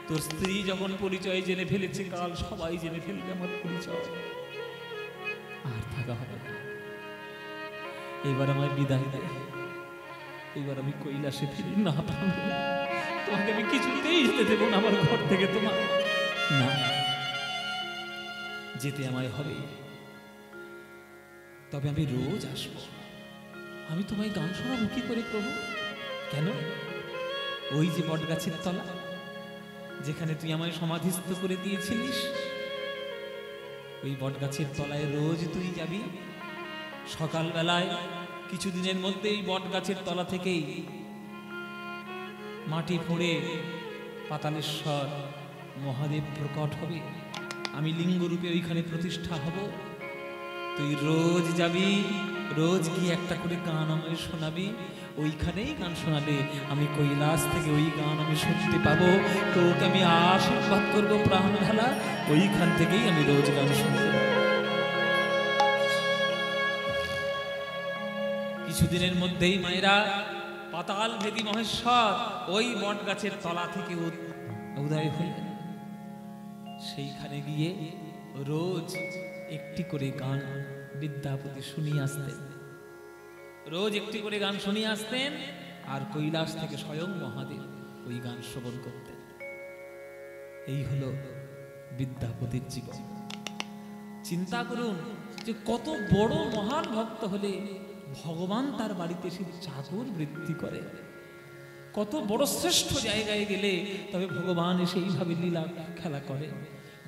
তোর স্ত্রী যখন পরিচয় জেনে ফেলেছে, কাল সবাই জেনে ফেলবে আমার পরিচয়, আর থাকা হবে না। এবার আমার বিদায় দেয়, এবার আমি কৈলাসে ফিরি না পাবো। তোমাকে আমি কিছুতেই যেতে দেবো না আমার ঘর থেকে। তোমার না, যেতে আমায় হবে, তবে আমি রোজ আসবো। আমি তোমায় গান শোনাবো কি করে প্রভু? কেন? ওই যে বট গাছের তলা, যেখানে তুই আমায় সমাধিস্থ করে দিয়েছিলিস, ওই বট গাছের তলায় রোজ তুই যাবি সকালবেলায়। কিছুদিনের মধ্যে এই বট গাছের তলা থেকেই মাটি ফুঁড়ে পাতালেশ্বর মহাদেব প্রকট হবে। আমি লিঙ্গরূপে ওইখানে প্রতিষ্ঠা হব। তুই রোজ যাবি, রোজ গিয়ে একটা করে গান আমায় শোনাবি। ওইখানেই গান শোনালে আমি কৈলাস থেকে ওই গান আমি শুনতে পাবো। তোকে আমি আশীর্বাদ করবো প্রাণ ঢালা, ওইখান থেকেই আমি রোজ গান শুনতে পাবো। কিছুদিনের মধ্যেই মায়েরা পাতাল ভেদী মহেশ্বর ওই বট গাছের তলা থেকে উদয় হলেন। সেইখানে গিয়ে রোজ একটি করে গান বিদ্যাপতি শুনিয়ে আসতেন, রোজ একটি করে গান শুনিয়ে আসতেন। আর কৈলাস থেকে স্বয়ং মহাদেব ওই গান শ্রবণ করতেন। এই হলো বিদ্যাপতির জীবন। চিন্তা করুন যে কত বড় মহান ভক্ত হলে ভগবান তার বাড়িতে এসে চাকর বৃত্তি করে। কত বড় শ্রেষ্ঠ জায়গায় গেলে তবে ভগবান এসে এইভাবে লীলা খেলা করে।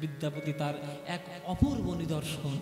বিদ্যাপতি তার এক অপূর্ব নিদর্শন